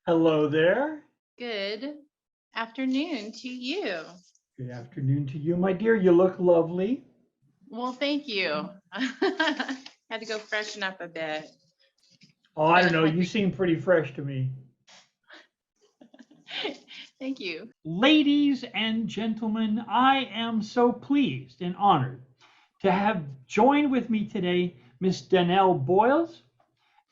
Hello there. Good afternoon to you. Good afternoon to you, my dear. You look lovely. Well, thank you. Had to go freshen up a bit. Oh, It's I been don't a know. You hectic. seem pretty fresh to me. Thank you. Ladies and gentlemen, I am so pleased and honored to have joined with me today Miss Danelle Boyles,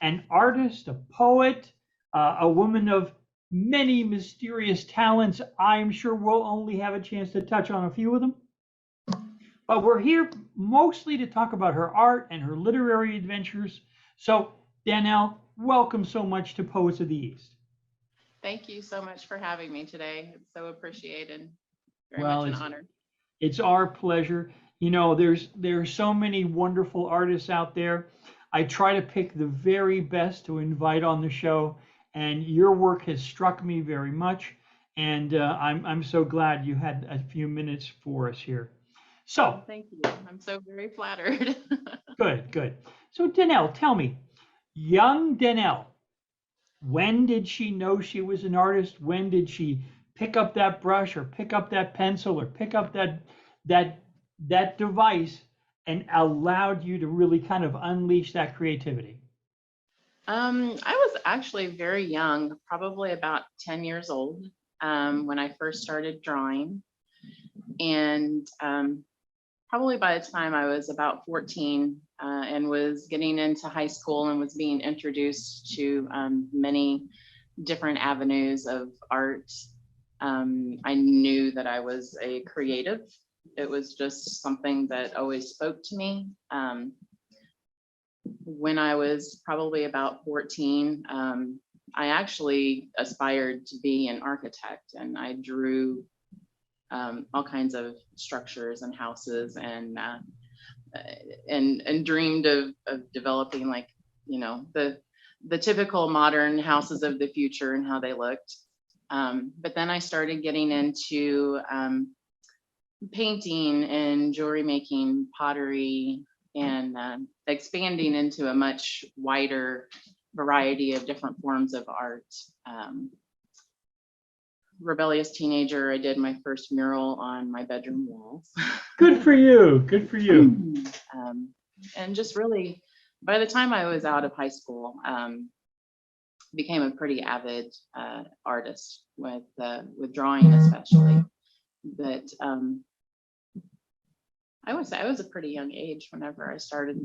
an artist, a poet, a woman of many mysterious talents. I'm sure we'll only have a chance to touch on a few of them. But we're here mostly to talk about her art and her literary adventures. So, Danelle, welcome so much to Poets of the East. Thank you so much for having me today. It's so appreciated. Very Well, much an it's honor. it's our pleasure. You know, there's so many wonderful artists out there. I try to pick the very best to invite on the show, and your work has struck me very much. And I'm so glad you had a few minutes for us here. So, Well, thank you. I'm so very flattered. good, good. So, Danelle, tell me, young Danelle, when did she know she was an artist? When did she pick up that brush or pick up that pencil or pick up that that device and allowed you to really kind of unleash that creativity? I was actually very young, probably about 10 years old, when I first started drawing. And probably by the time I was about 14 and was getting into high school and was being introduced to many different avenues of art, I knew that I was a creative. It was just something that always spoke to me. When I was probably about 14, I actually aspired to be an architect, and I drew all kinds of structures and houses, and dreamed of developing, like, the typical modern houses of the future and how they looked. But then I started getting into painting and jewelry making, pottery, and expanding into a much wider variety of different forms of art. Um, Rebellious teenager, I did my first mural on my bedroom walls. Good for you. Good for you. um, and just really, by the time I was out of high school, became a pretty avid artist with drawing especially. But I was a pretty young age whenever I started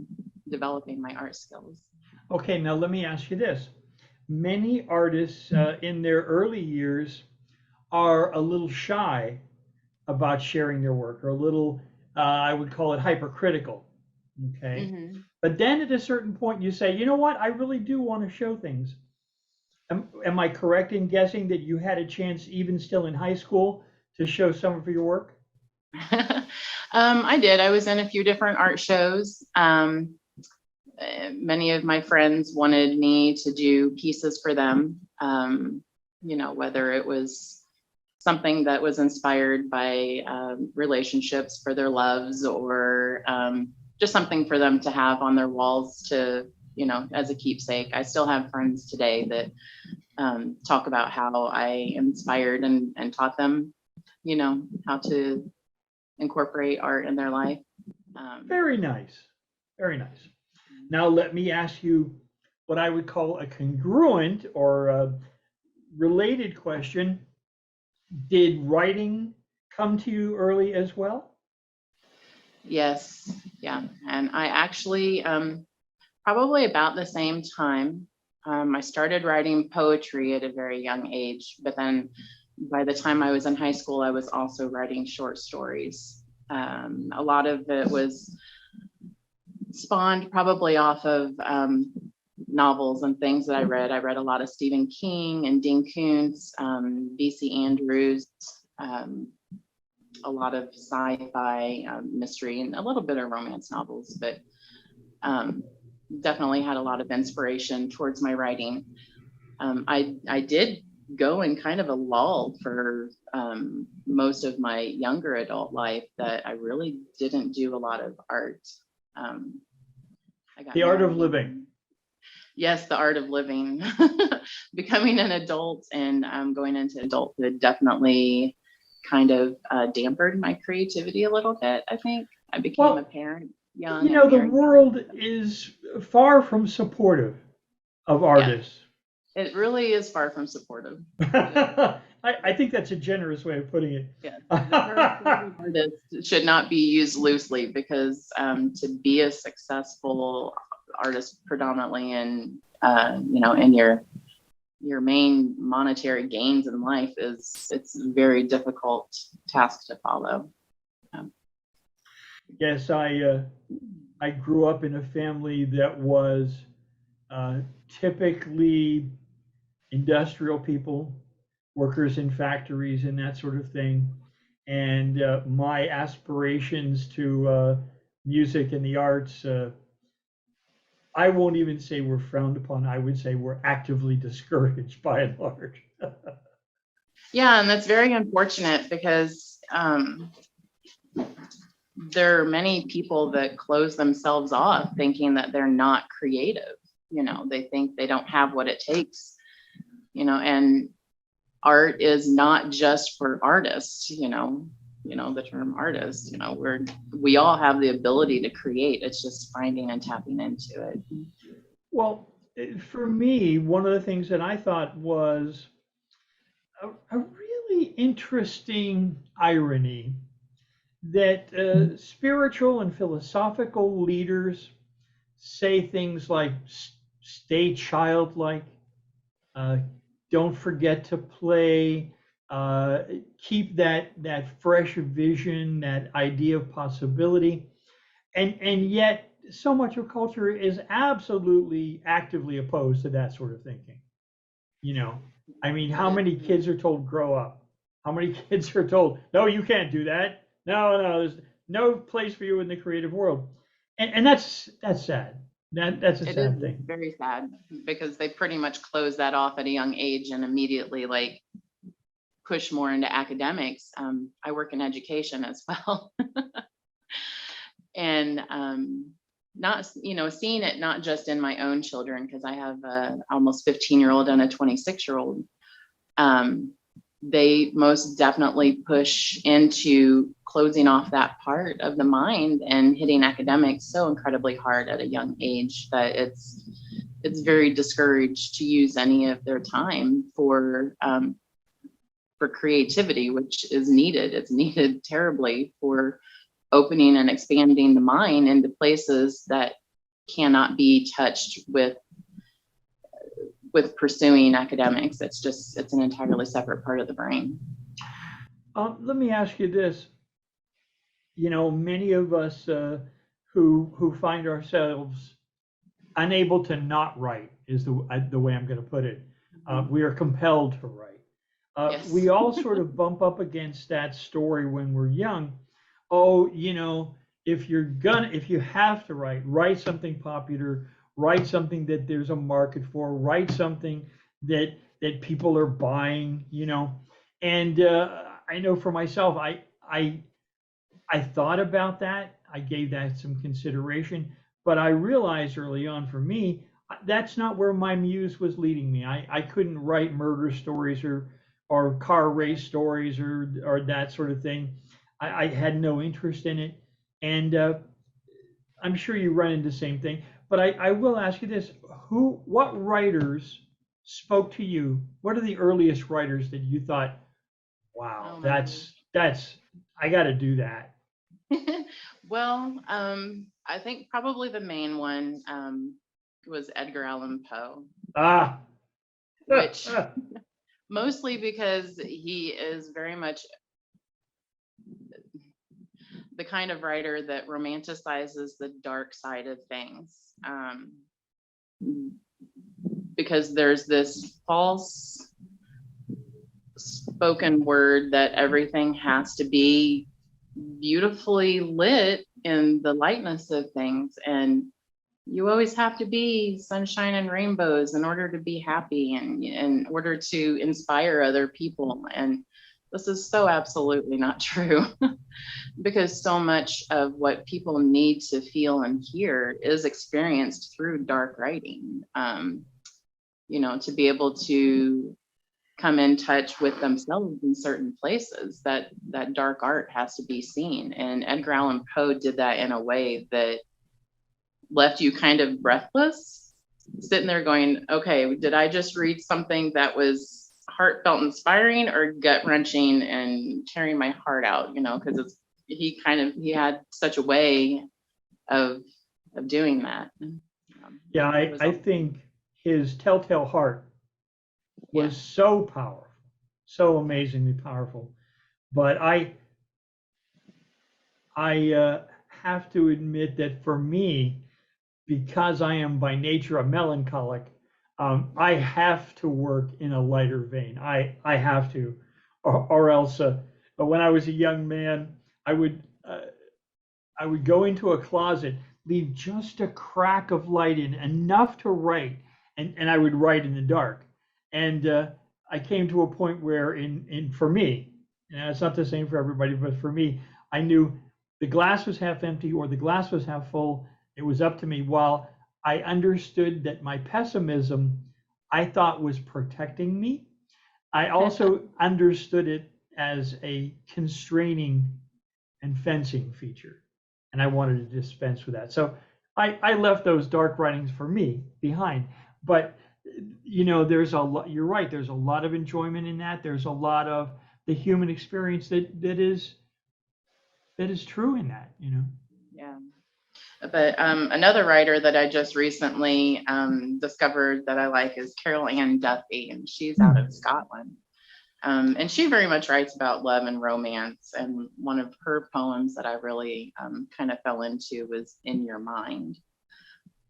developing my art skills. Okay, now let me ask you this. Many artists in their early years are a little shy about sharing their work or a little, I would call it hypercritical. Okay. Hmm. But then at a certain point, you say, you know what? I really do want to show things. Am I correct in guessing that you had a chance, even still in high school, to show some of your work? I did. I was in a few different art shows. Many of my friends wanted me to do pieces for them, whether it was something that was inspired by relationships for their loves, or just something for them to have on their walls to, as a keepsake. I still have friends today that talk about how I inspired and taught them, how to incorporate art in their life. Um, Very nice. Very nice. Now, let me ask you what I would call a congruent or a related question. Did writing come to you early as well? yes, yeah. And I actually, probably about the same time, I started writing poetry at a very young age, but then by the time I was in high school, I was also writing short stories. A lot of it was spawned probably off of novels and things that I read. I read a lot of Stephen King and Dean Koontz, B.C. Andrews, um, a lot of sci-fi, mystery, and a little bit of romance novels, but um, definitely had a lot of inspiration towards my writing. I did go in kind of a lull for most of my younger adult life, that I really didn't do a lot of art. Um, I got The art of married. living. Yes, the art of living. Becoming an adult and going into adulthood definitely kind of dampered my creativity a little bit, I think. I became a Well, parent young you and know, the married young. world is far from supportive of Yeah, artists. it really is far from supportive. I think that's a generous way of putting it. Yes, the term creative artist should not be used loosely because to be a successful artist predominantly in in your main monetary gains in life it's a very difficult task to follow. Um, Yes, I grew up in a family that was uh, typically industrial people, workers in factories and that sort of thing. And my aspirations to music and the arts, I won't even say were frowned upon. I would say were actively discouraged by and large. yeah, and that's very unfortunate because there are many people that close themselves off thinking that they're not creative. They think they don't have what it takes, and art is not just for artists, the term artist, we all have the ability to create. It's just finding and tapping into it. Well, for me, one of the things that I thought was a really interesting irony that spiritual and philosophical leaders say things like stay childlike, uh, don't forget to play, uh, keep that fresh vision, that idea of possibility, and yet so much of culture is absolutely actively opposed to that sort of thinking. You know, I mean, It how is. many kids are told grow up? How many kids are told no, you can't do that? No, no, there's no place for you in the creative world, and that's sad. That's a It is sad thing. very sad because they pretty much close that off at a young age and immediately like push more into academics. I work in education as well. And not seeing it not just in my own children because I have a almost 15-year-old and a 26-year-old. They most definitely push into closing off that part of the mind and hitting academics so incredibly hard at a young age that it's very discouraged to use any of their time for creativity, which is needed. It's needed terribly for opening and expanding the mind into places that cannot be touched with pursuing academics. It's an entirely separate part of the brain. Let me ask you this. You know, many of us who find ourselves unable to not write is the way I'm going to put it. We are compelled to write. We Yes. all sort of bump up against that story when we're young. Oh, you know, if you have to write, write something popular, write something that there's a market for, write something that people are buying, you know. And I know for myself, I thought about that. I gave that some consideration, but I realized early on for me, that's not where my muse was leading me. I couldn't write murder stories or car race stories or that sort of thing. I had no interest in it. And I'm sure you run into the same thing. But I will ask you this: what writers spoke to you? What are the earliest writers that you thought, wow, Oh my that's I got to do that? goodness. Well, I think probably the main one was Edgar Allan Poe, Ah, which mostly because he is very much the kind of writer that romanticizes the dark side of things. Because there's this false spoken word that everything has to be beautifully lit in the lightness of things, and you always have to be sunshine and rainbows in order to be happy and in order to inspire other people. And this is so absolutely not true. Because so much of what people need to feel and hear is experienced through dark writing. To be able to come in touch with themselves in certain places, that dark art has to be seen. And Edgar Allan Poe did that in a way that left you kind of breathless, sitting there going, okay, did I just read something that was heartfelt, inspiring, or gut wrenching and tearing my heart out? Because he had such a way of doing that. Yeah, I think his Telltale Heart was so powerful, so amazingly powerful. But I have to admit that for me, because I am by nature a melancholic, I have to work in a lighter vein. I have to, or else. But when I was a young man, I would uh, I would go into a closet, leave just a crack of light in, enough to write, and I would write in the dark. And I came to a point where, in for me, and it's not the same for everybody, but for me, I knew the glass was half empty or the glass was half full. It was up to me. While I understood that my pessimism, I thought, was protecting me, I also understood it as a constraining and fencing feature. And I wanted to dispense with that. So I left those dark writings for me behind. But there's a lot, you're right, there's a lot of enjoyment in that. There's a lot of the human experience that is true in that. Yeah. But another writer that I just recently discovered that I like is Carol Ann Duffy, and she's out of Scotland. And she very much writes about love and romance. And one of her poems that I really kind of fell into was In Your Mind.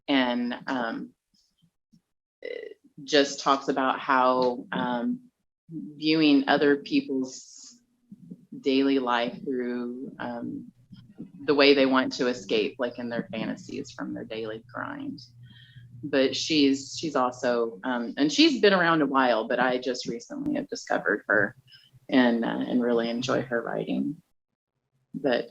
And it just talks about how viewing other people's daily life through the way they want to escape, like in their fantasies from their daily grind. But she's also and she's been around a while, but I just recently have discovered her and really enjoy her writing. But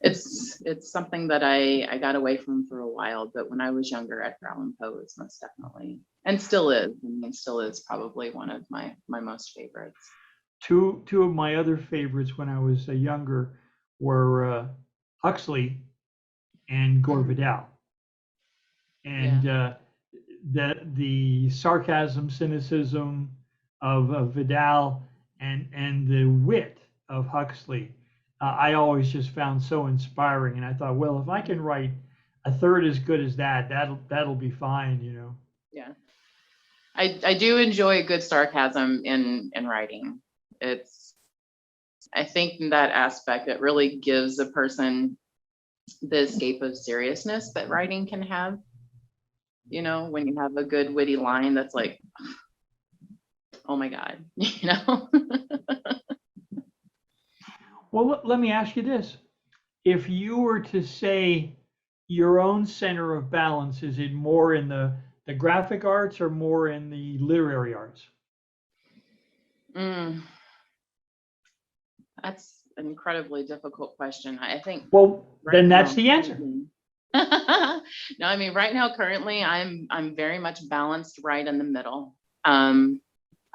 it's something that I got away from for a while. But when I was younger, Edgar Allan Poe was most definitely, and still is, probably one of my most favorites. Two of my other favorites when I was younger were Huxley and Gore Vidal. And the sarcasm, cynicism of Vidal, and the wit of Huxley, I always just found so inspiring. And I thought, well, if I can write a third as good as that'll be fine. Yeah, I do enjoy good sarcasm in writing. I think in that aspect, it really gives a person the escape of seriousness that writing can have. When you have a good witty line that's like, oh my God. Well, let me ask you this. If you were to say your own center of balance, is it more in the graphic arts or more in the literary arts? That's an incredibly difficult question. I think. Well, then that's the answer. No, I mean, right now, currently, I'm very much balanced right in the middle.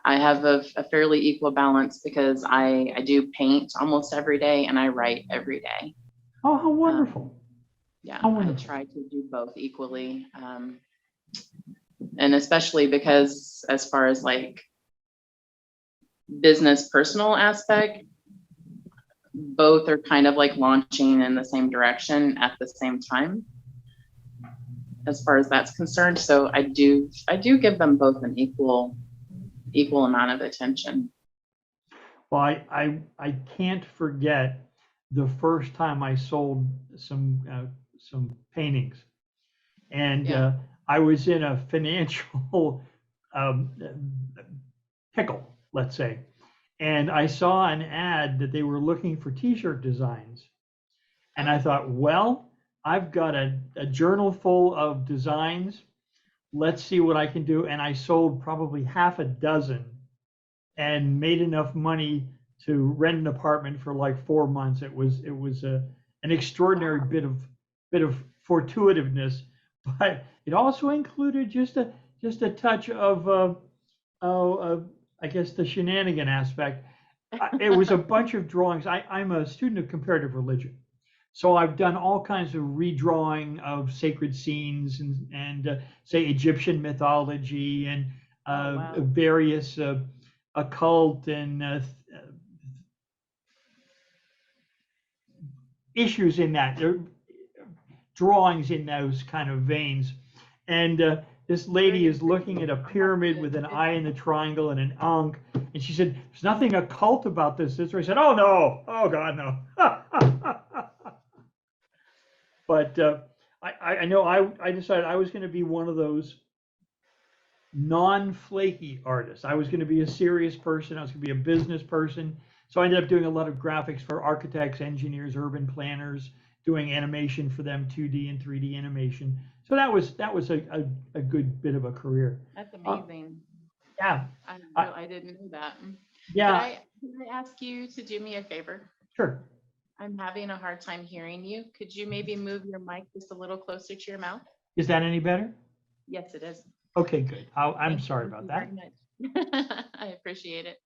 I have a fairly equal balance because I do paint almost every day and I write every day. Oh, how wonderful. How wonderful. I try to do both equally. And especially because as far as like business personal aspect, both are kind of like launching in the same direction at the same time, as far as that's concerned. So I do give them both an equal amount of attention. Well, I can't forget the first time I sold some paintings, and I was in a financial pickle, let's say. And I saw an ad that they were looking for t-shirt designs. And I thought, well, I've got a journal full of designs. Let's see what I can do. And I sold probably half a dozen and made enough money to rent an apartment for like 4 months. It was an extraordinary Wow. bit of fortuitiveness, but it also included just a touch of oh, I guess the shenanigan aspect. It was a bunch of drawings. I'm a student of comparative religion. So I've done all kinds of redrawing of sacred scenes and say Egyptian mythology and Oh, wow. various occult and issues in that, drawings in those kind of veins. And this lady Very is looking at intriguing. a I'll have pyramid with an to. eye in the triangle and an ankh. And she said, "There's nothing occult about this." I said, "Oh no, oh God, no." But I know I decided I was going to be one of those non-flaky artists. I was going to be a serious person. I was going to be a business person. So I ended up doing a lot of graphics for architects, engineers, urban planners, doing animation for them, 2D and 3D animation. So that was a good bit of a career. That's Uh, amazing. yeah, I, I didn't know that. yeah, Could I ask you to do me a favor? sure. I'm having a hard time hearing you. Could you maybe move your mic just a little closer to your mouth? Is that any better? Yes, it is. Okay, good. I'm sorry Thank about you that. very much. I appreciate it.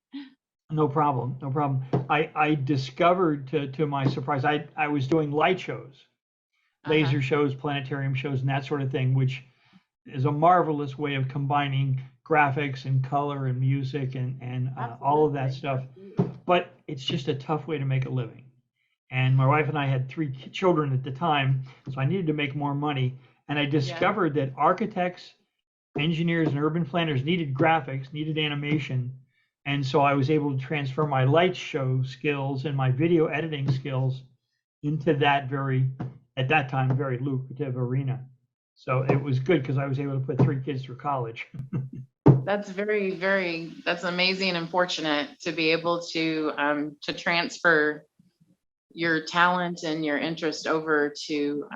No problem. No problem. I discovered to my surprise, I was doing light shows, Uh-huh. laser shows, planetarium shows, and that sort of thing, which is a marvelous way of combining graphics and color and music and all of that Absolutely. stuff. Absolutely. But it's just a tough way to make a living. And my wife and I had three children at the time, so I needed to make more money. And I Yeah. discovered that architects, engineers, and urban planners needed graphics, needed animation. And so I was able to transfer my light show skills and my video editing skills into that at that time, very lucrative arena. So it was good because I was able to put three kids through college. That's that's amazing and fortunate to be able to transfer your talent and your interest over to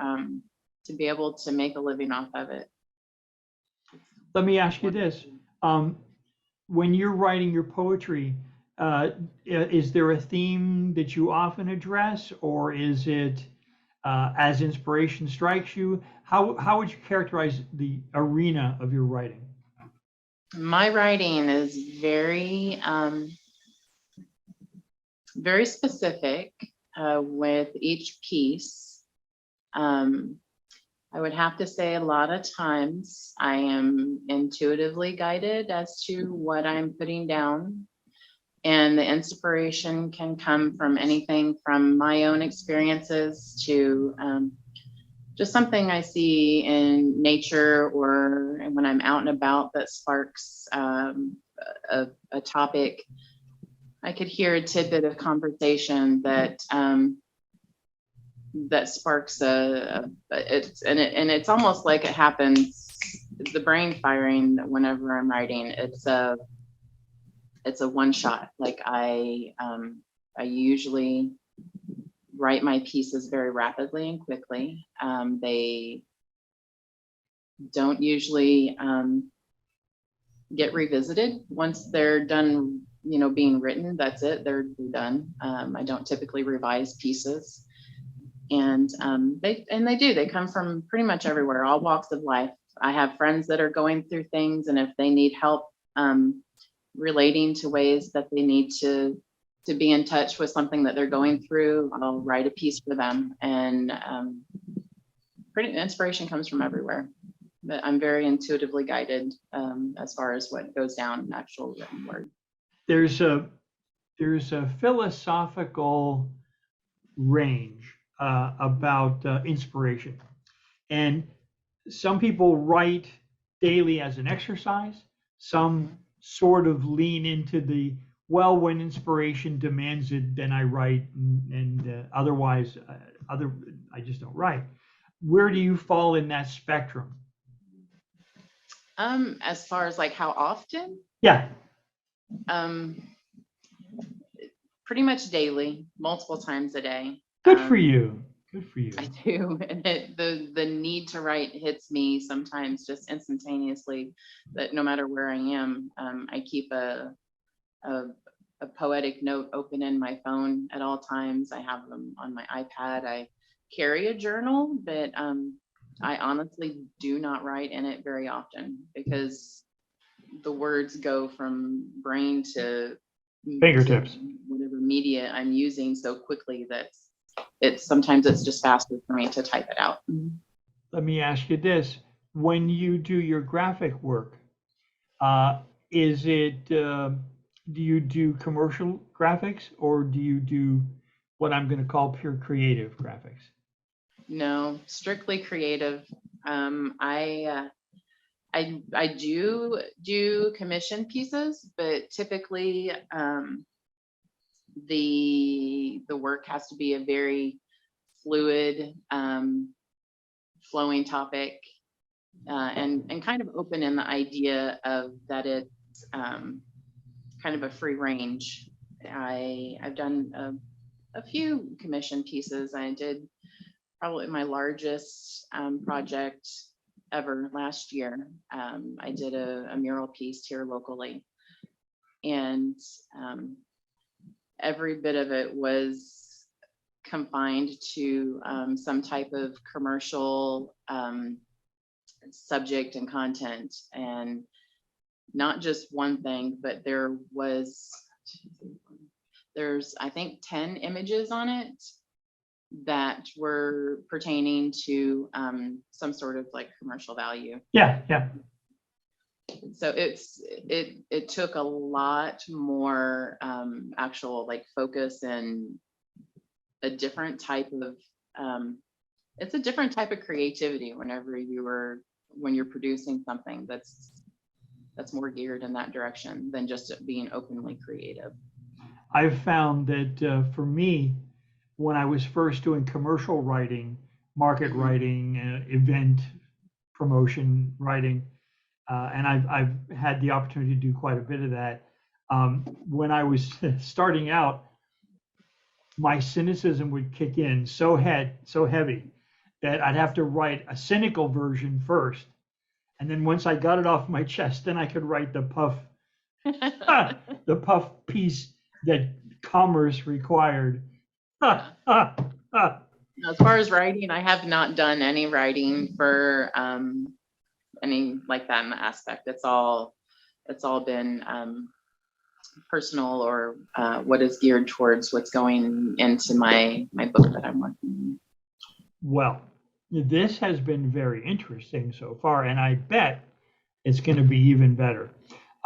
be able to make a living off of it. Let me ask you this. Wonderful. When you're writing your poetry, is there a theme that you often address, or is it as inspiration strikes you? How would you characterize the arena of your writing? My writing is very specific with each piece. I would have to say a lot of times I am intuitively guided as to what I'm putting down. And the inspiration can come from anything from my own experiences to just something I see in nature or when I'm out and about that sparks a topic. I could hear a tidbit of conversation that that sparks it's almost like it happens, the brain firing whenever I'm writing. It's a one shot. Like I usually write my pieces very rapidly and quickly. They don't usually get revisited once they're done, being written. That's it, they're done. I don't typically revise pieces. And they come from pretty much everywhere, all walks of life. I have friends that are going through things, and if they need help relating to ways that they need to be in touch with something that they're going through, I'll write a piece for them. And pretty inspiration comes from everywhere, but I'm very intuitively guided as far as what goes down in actual written word. There's a philosophical range about inspiration, and some people write daily as an exercise. Some sort of lean into the, well, when inspiration demands it, then I write, and otherwise, I just don't write. Where do you fall in that spectrum? As far as like how often, Yeah, pretty much daily, multiple times a day. good for you. Good for you. I do, and the need to write hits me sometimes just instantaneously. That no matter where I am, I keep a a poetic note open in my phone at all times. I have them on my iPad. I carry a journal, but I honestly do not write in it very often because the words go from brain to Fingertips. whatever media I'm using so quickly that sometimes it's just faster for me to type it out. Let me ask you this. When you do your graphic work, is it, do you do commercial graphics or do you do what I'm going to call pure creative graphics? No, strictly creative. I do commission pieces, but typically the work has to be a very fluid, flowing topic, and kind of open in the idea of that it's kind of a free range. I've done a few commission pieces. I did probably my largest project ever last year. I did a mural piece here locally, and every bit of it was confined to some type of commercial subject and content, and not just one thing, but there's I think 10 images on it that were pertaining to some sort of like commercial value. Yeah, yeah. So it took a lot more actual like focus and a different type of it's a different type of creativity when you're producing something that's more geared in that direction than just being openly creative. I've found that for me, when I was first doing commercial writing, market writing, event promotion writing, and I've had the opportunity to do quite a bit of that. When I was starting out, my cynicism would kick in so heavy that I'd have to write a cynical version first, and then once I got it off my chest, then I could write the puff piece that commerce required. As far as writing, I have not done any writing for any like that in the aspect. It's all been personal or what is geared towards what's going into my book that I'm working on. Well, this has been very interesting so far, and I bet it's going to be even better.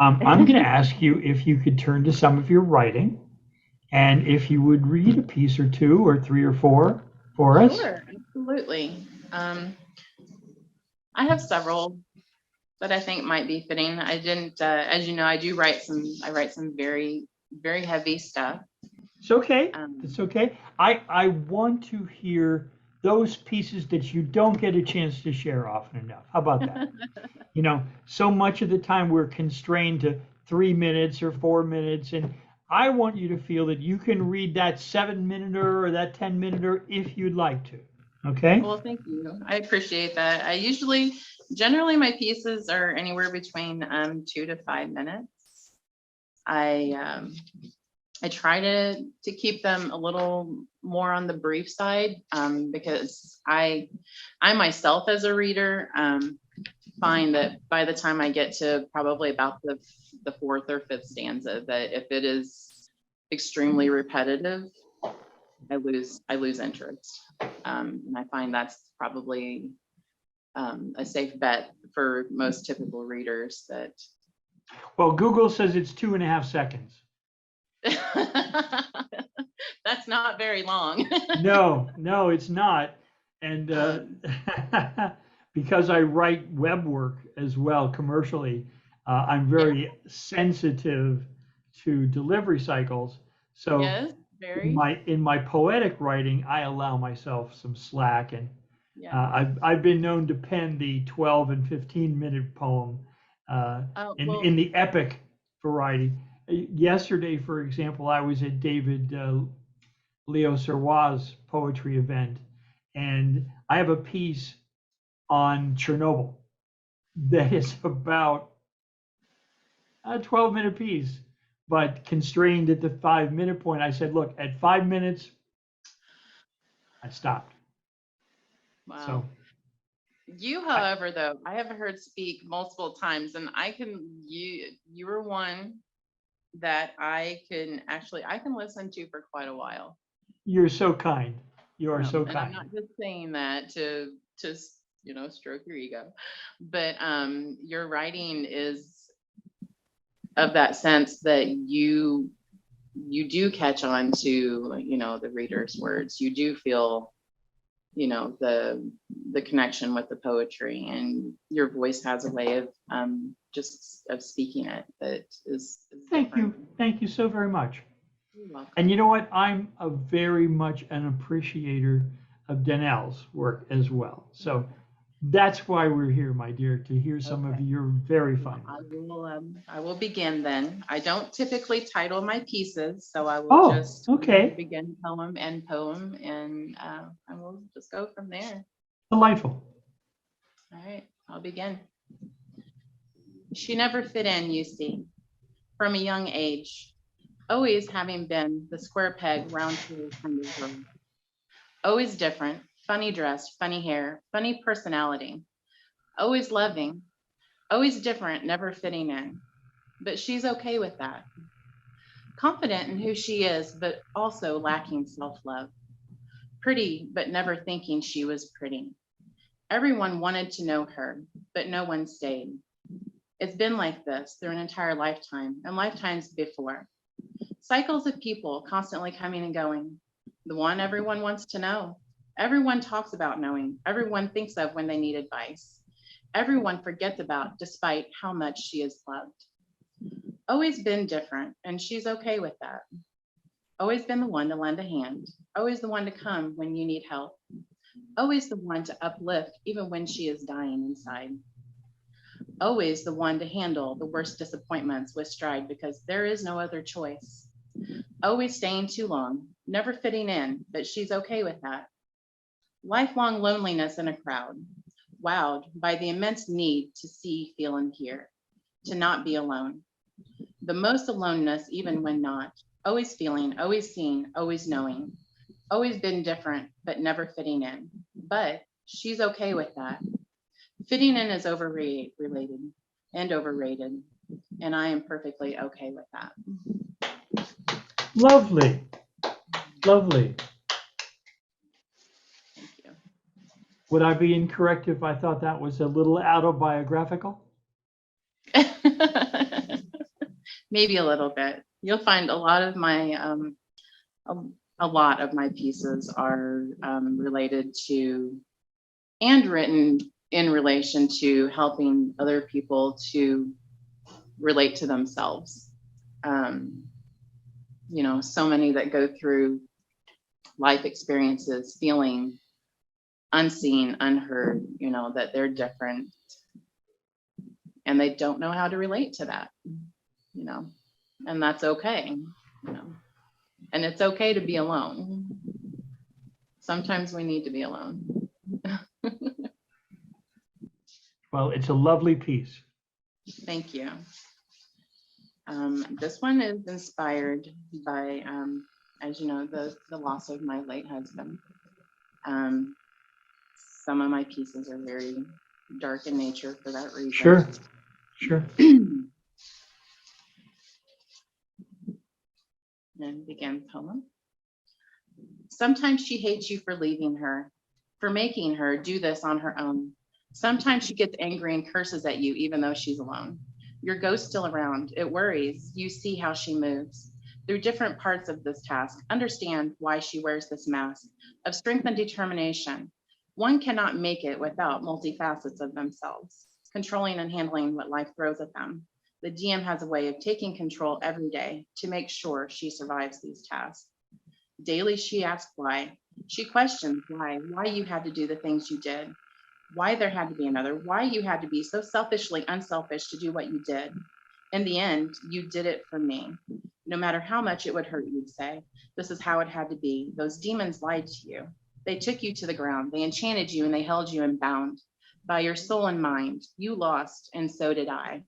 I'm going to ask you if you could turn to some of your writing, and if you would read a piece or two or three or four for us. Sure, absolutely. I have several that I think might be fitting. I didn't, as you know, I write some very, very heavy stuff. It's okay. It's okay. I want to hear those pieces that you don't get a chance to share often enough. How about that? You know, so much of the time we're constrained to 3 minutes or 4 minutes, and I want you to feel that you can read that 7-minute or that 10-minute if you'd like to. Okay? Well, thank you. I appreciate that. Generally my pieces are anywhere between 2 to 5 minutes. I try to keep them a little more on the brief side because I myself as a reader find that by the time I get to probably about the fourth or fifth stanza, that if it is extremely repetitive, I lose interest, and I find that's probably a safe bet for most typical readers. That Well, Google says it's 2.5 seconds. That's not very long. No, it's not. And because I write web work as well commercially, I'm very sensitive to delivery cycles. So Yes, very. in my poetic writing, I allow myself some slack, and Yeah. I've been known to pen the 12 and 15-minute poem in the epic variety. Yesterday, for example, I was at David Leo Serwaz's poetry event, and I have a piece on Chernobyl that is about a 12-minute piece, but constrained at the 5 minute point. I said, look, at 5 minutes, I stopped. Wow. So You, however, though, I have heard speak multiple times, and you were one that I can listen to for quite a while. you're so kind. You are so And I'm kind. not just saying that to stroke your ego, but your writing is of that sense that you do catch on to the reader's words. You do feel the connection with the poetry, and your voice has a way of just of speaking it that is Thank different. you. Thank you so very much. You're welcome. And you know what? I'm a very much an appreciator of Danelle's work as well. So that's why we're here, my dear, to hear some of Okay. your very fine work. I will begin then. I don't typically title my pieces, so I will Oh, just okay. begin poem, and we'll just go from there. Delightful. All right, I'll begin. She never fit in, you see, from a young age, always having been the square peg round hole kind of girl. Always different, funny dress, funny hair, funny personality, always loving, always different, never fitting in. But she's okay with that. Confident in who she is, but also lacking self-love. Pretty, but never thinking she was pretty. Everyone wanted to know her, but no one stayed. It's been like this through an entire lifetime and lifetimes before. Cycles of people constantly coming and going. The one everyone wants to know. Everyone talks about knowing. Everyone thinks of when they need advice. Everyone forgets about despite how much she is loved. Always been different, and she's okay with that. Always been the one to lend a hand. Always the one to come when you need help. Always the one to uplift even when she is dying inside. Always the one to handle the worst disappointments with stride because there is no other choice. Always staying too long, never fitting in, but she's okay with that. Lifelong loneliness in a crowd, wowed by the immense need to see, feel, and hear, to not be alone. The most aloneness, even when not, always feeling, always seen, always knowing, always been different, but never fitting in. But she's okay with that. Fitting in is overrated and overrated, and I am perfectly okay with that. Lovely. Lovely. Thank you. Would I be incorrect if I thought that was a little autobiographical? Maybe a little bit. You'll find a lot of my pieces are related to and written in relation to helping other people to relate to themselves. So many that go through life experiences feeling unseen, unheard, that they're different and they don't know how to relate to that, and that's okay, and it's okay to be alone. Sometimes we need to be alone. Well, it's a lovely piece. Thank you. This one is inspired by, as you know, the loss of my late husband. Some of my pieces are very dark in nature for that reason. Sure. And begin poem. Sometimes she hates you for leaving her, for making her do this on her own. Sometimes she gets angry and curses at you even though she's alone. Your ghost's still around. It worries. You see how she moves. Through different parts of this task, understand why she wears this mask of strength and determination. One cannot make it without multifacets of themselves, controlling and handling what life throws at them. The DM has a way of taking control every day to make sure she survives these tasks. Daily, she asks why. She questions why you had to do the things you did, why there had to be another, why you had to be so selfishly unselfish to do what you did. In the end, you did it for me. No matter how much it would hurt, you'd say, this is how it had to be. Those demons lied to you. They took you to the ground. They enchanted you and they held you in bound. By your soul and mind, you lost, and so did I.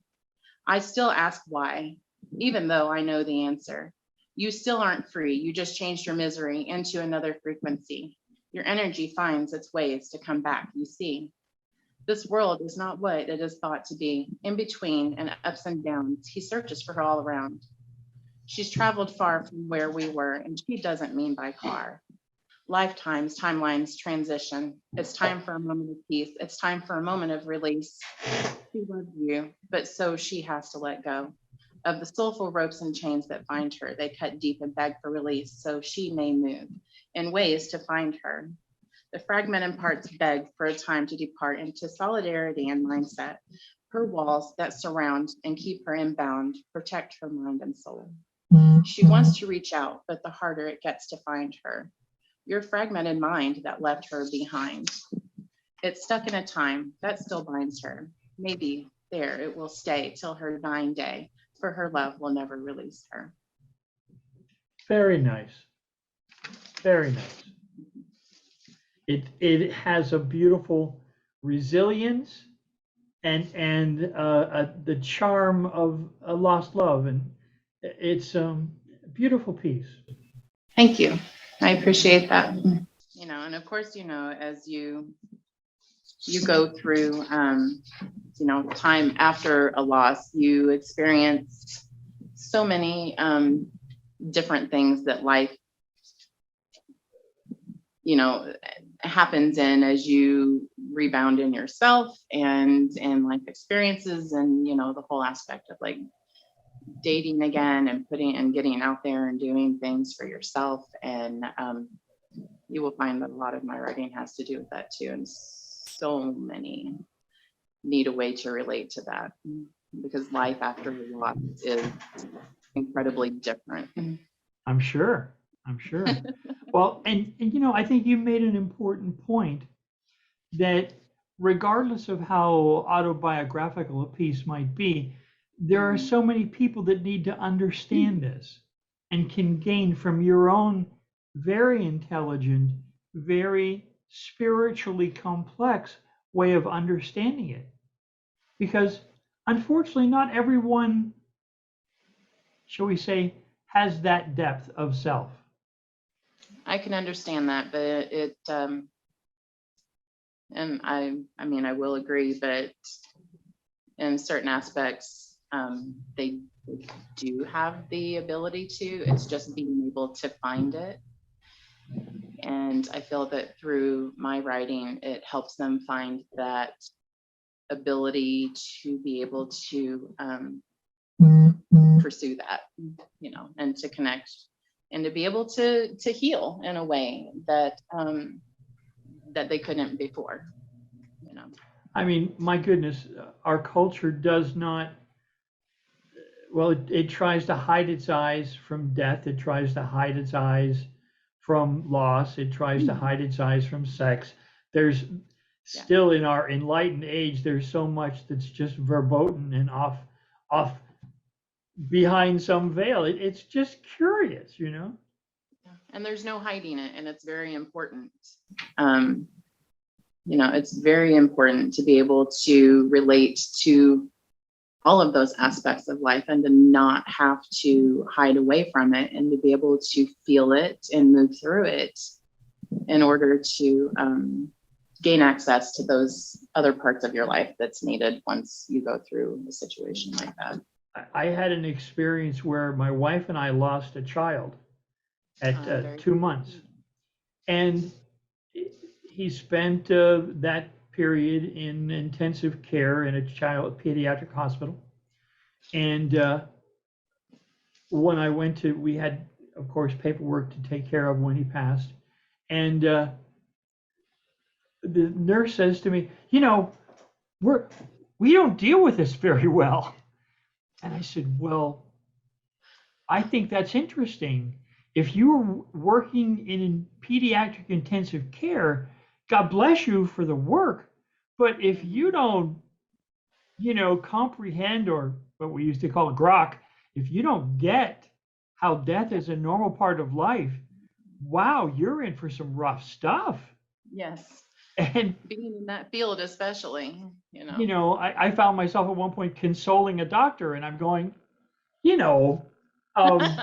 I still ask why. even though I know the answer. You still aren't free. You just changed your misery into another frequency. Your energy finds its ways to come back, you see. This world is not what it is thought to be. In between and ups and downs, he searches for her all around. She's traveled far from where we were, and she doesn't mean by car. Lifetimes, timelines, transition. It's time for a moment of peace. It's time for a moment of release. She loves you, but so she has to let go of the soulful ropes and chains that bind her. They cut deep and beg for release, so she may move in ways to find her. The fragmented parts beg for a time to depart into solidarity and mindset. Her walls that surround and keep her inbound protect her mind and soul. She wants to reach out, but the harder it gets to find her. Your fragmented mind that left her behind. It's stuck in a time that still binds her. Maybe there it will stay till her dying day, for her love will never release her. Very nice. Very nice. It has a beautiful resilience and the charm of a lost love, and it's a beautiful piece. Thank you. I appreciate that. You know, and of course, you know, as you go through, you know, time after a loss, you experience so many different things that life, you know, happens in as you rebound in yourself and life experiences, and you know, the whole aspect of like dating again and putting and getting out there and doing things for yourself. And you will find that a lot of my writing has to do with that too, and so many need a way to relate to that, because life after a loss is incredibly different. I'm sure. Well, and you know, I think you made an important point that regardless of how autobiographical a piece might be, there are so many people that need to understand this and can gain from your own very intelligent, very spiritually complex way of understanding it. Because unfortunately, not everyone, shall we say, has that depth of self. I can understand that, but it and I mean, I will agree, but in certain aspects, they do have the ability to. It's just being able to find it. And I feel that through my writing, it helps them find that ability to be able to pursue that, you know, and to connect and to be able to heal in a way that that they couldn't before, you know. I mean, my goodness, our culture does not, well, it tries to hide its eyes from death. It tries to hide its eyes from loss. It tries to hide its eyes from sex. There's still in our enlightened age, there's so much that's just verboten and off behind some veil. It's just curious, you know? And there's no hiding it, and it's very important. You know, it's very important to be able to relate to all of those aspects of life and to not have to hide away from it, and to be able to feel it and move through it in order to gain access to those other parts of your life that's needed once you go through a situation like that. I had an experience where my wife and I lost a child at 2 months, and he spent that period in intensive care in a pediatric hospital. And when I went to, we had, of course, paperwork to take care of when he passed. And the nurse says to me, you know, we don't deal with this very well. And I said, well, I think that's interesting. If you were working in pediatric intensive care, God bless you for the work. But if you don't, you know, comprehend, or what we used to call a grok, if you don't get how death is a normal part of life, wow, you're in for some rough stuff. Yes. And being in that field, especially, you know. You know, I found myself at one point consoling a doctor, and I'm going, you know, um,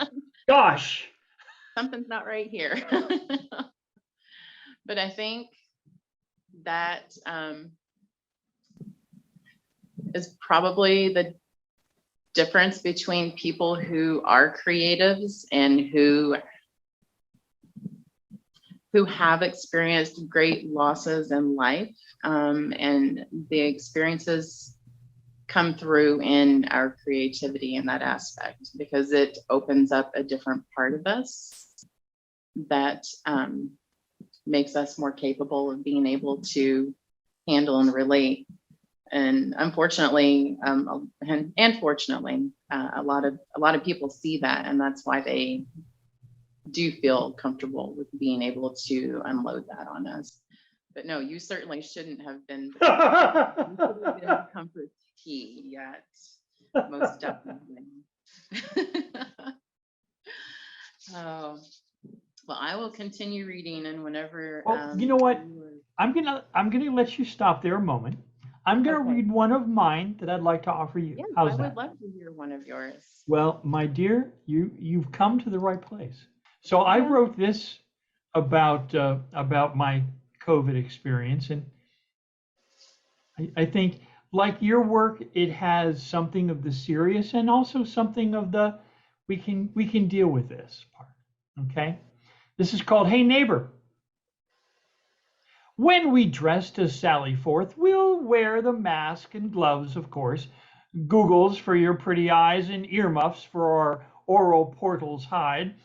gosh. Something's not right here. But I think that is probably the difference between people who are creatives and who have experienced great losses in life, and the experiences come through in our creativity in that aspect, because it opens up a different part of us that makes us more capable of being able to handle and relate. And unfortunately, and fortunately, a lot of people see that, and that's why they do feel comfortable with being able to unload that on us. But no, you certainly shouldn't have been. You should have been the comfort key yet, most definitely. Oh, well, I will continue reading, and whenever. Well, you know what? I'm gonna let you stop there a moment. I'm gonna Okay. read one of mine that I'd like to offer you. Yes, How's I that? would love to hear one of yours. Well, my dear, you've come to the right place. So I Yeah. wrote this about my COVID experience, and I think like your work, it has something of the serious and also something of the we can deal with this part. Okay, this is called "Hey Neighbor." When we dress to sally forth, we'll wear the mask and gloves, of course, googles for your pretty eyes, and earmuffs for our oral portals hide.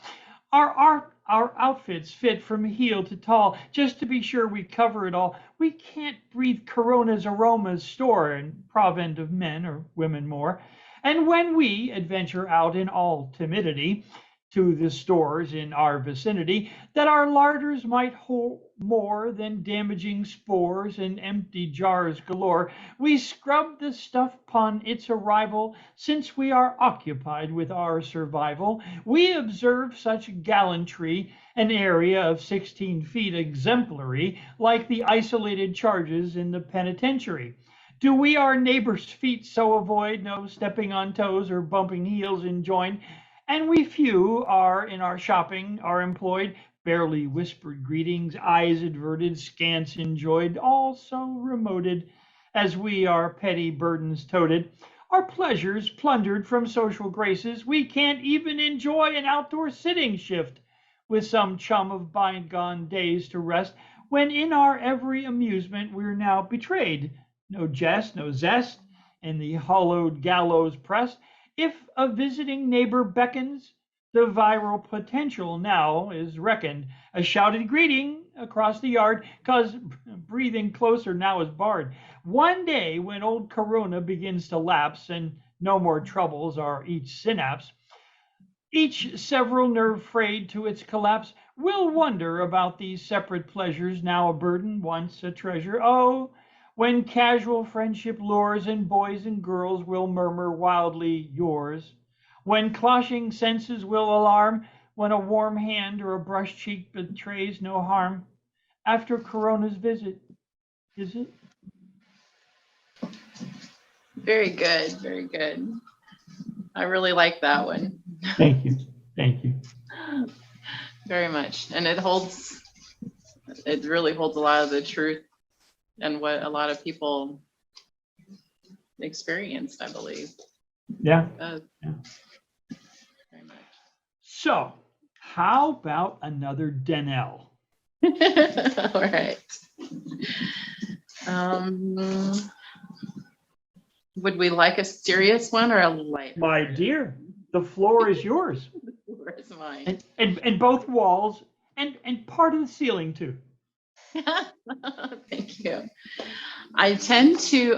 Our outfits fit from heel to tall, just to be sure we cover it all. We can't breathe Corona's aromas, store and provend of men or women more. And when we adventure out in all timidity to the stores in our vicinity, that our larders might hold more than damaging spores and empty jars galore, we scrub the stuff upon its arrival, since we are occupied with our survival. We observe such gallantry, an area of 16 feet exemplary, like the isolated charges in the penitentiary. Do we our neighbors' feet so avoid, no stepping on toes or bumping heels in join? And we few are in our shopping are employed, barely whispered greetings, eyes averted, scants enjoyed, all so remoted, as we our petty burdens toted, our pleasures plundered from social graces, we can't even enjoy an outdoor sitting shift with some chum of bygone days to rest, when in our every amusement we're now betrayed. No jest, no zest, in the hollowed gallows pressed. If a visiting neighbor beckons, the viral potential now is reckoned. A shouted greeting across the yard, 'cause breathing closer now is barred. One day when old Corona begins to lapse, and no more troubles are each synapse, each several nerve frayed to its collapse, will wonder about these separate pleasures, now a burden, once a treasure. Oh, when casual friendship lures, and boys and girls will murmur wildly yours, when clashing senses will alarm, when a warm hand or a brush cheek betrays no harm. After Corona's visit, is it? Very good, very good. I really like that one. Thank you. Thank you. Very much. And it really holds a lot of the truth and what a lot of people experienced, I believe. Yeah. Yeah. Very much. So, how about another Danelle? All right. Would we like a serious one or a light? My dear, the floor is yours. The floor is mine. And both walls and part of the ceiling too. Thank you. I tend to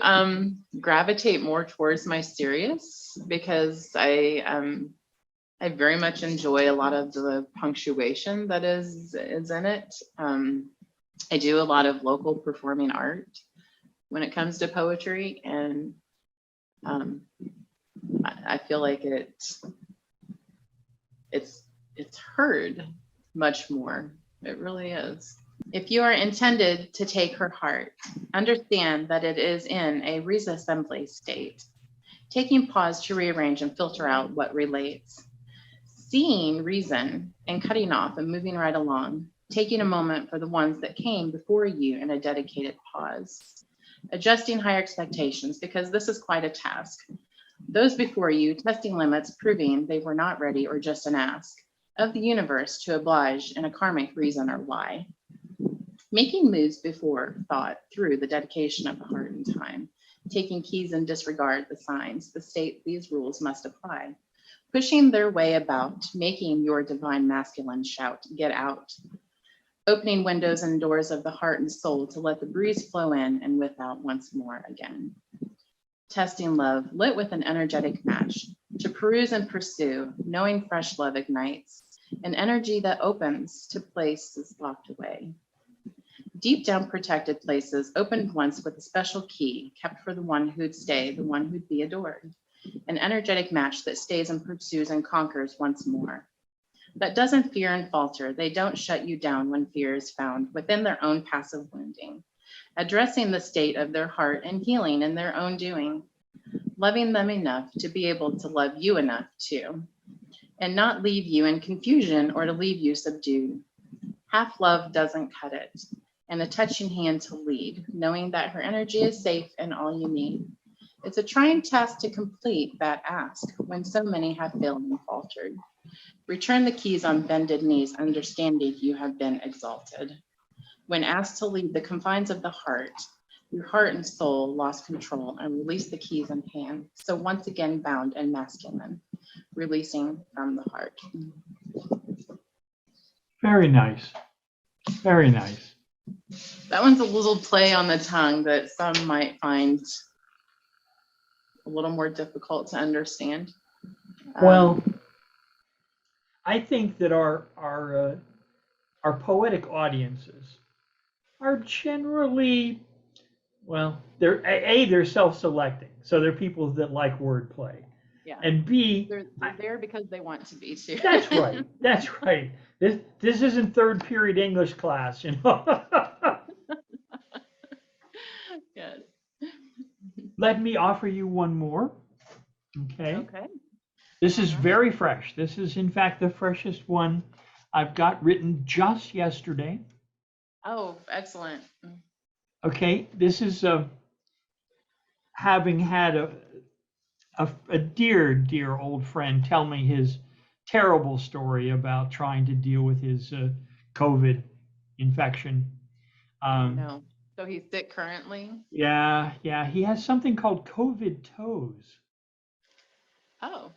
gravitate more towards my serious, because I very much enjoy a lot of the punctuation that is in it. I do a lot of local performing art when it comes to poetry, and I feel like it's heard much more. It really is. If you are intended to take her heart, understand that it is in a resassembly state. taking pause to rearrange and filter out what relates, seeing reason and cutting off and moving right along, taking a moment for the ones that came before you in a dedicated pause, adjusting higher expectations because this is quite a task. Those before you, testing limits, proving they were not ready or just an ask of the universe to oblige in a karmic reason or why. Making moves before thought through the dedication of the heart and time, taking keys and disregard the signs, the state these rules must apply, pushing their way about, making your divine masculine shout, get out, opening windows and doors of the heart and soul to let the breeze flow in and without once more again. Testing love, lit with an energetic match, to peruse and pursue, knowing fresh love ignites, an energy that opens to places locked away. Deep down protected places, opened once with a special key, kept for the one who'd stay, the one who'd be adored. An energetic match that stays and pursues and conquers once more. That doesn't fear and falter. They don't shut you down when fear is found within their own passive wounding. Addressing the state of their heart and healing in their own doing. Loving them enough to be able to love you enough too. And not leave you in confusion or to leave you subdued. Half love doesn't cut it. And a touching hand to lead, knowing that her energy is safe and all you need. It's a trying task to complete that ask when so many have failed and faltered. Return the keys on bended knees, understanding you have been exalted. When asked to leave the confines of the heart, your heart and soul lost control and released the keys in hand. So once again bound and masculine, releasing from the heart. Very nice. Very nice. That one's a little play on the tongue that some might find a little more difficult to understand. Well, I think that our poetic audiences are generally, well, they're self-selecting, so they're people that like wordplay. Yeah. And B, they're there because they want to be too. That's right. That's right. This isn't third period English class, you know. Good. Let me offer you one more. Okay. Okay. This is very fresh. This is, in fact, the freshest one I've got written just yesterday. Oh, excellent. Okay. This is having had a dear old friend tell me his terrible story about trying to deal with his COVID infection. No. So he's sick currently? Yeah. He has something called COVID toes. Oh.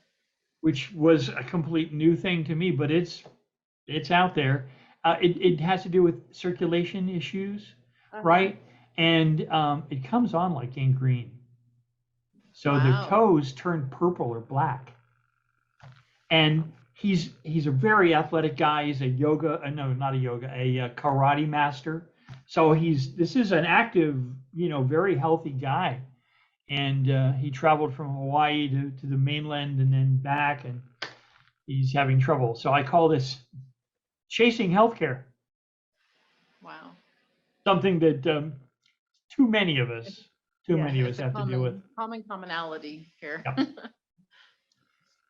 Which was a complete new thing to me, but it's out there. It has to do with circulation issues, right? And it comes on like gangrene. So the toes turn purple or black. And he's a very athletic guy. He's a karate master. So this is an active, very healthy guy. And he traveled from Hawaii to the mainland and then back, and he's having trouble. So I call this chasing healthcare. Wow. Something that too many of us have to deal with. Commonality here. Yeah.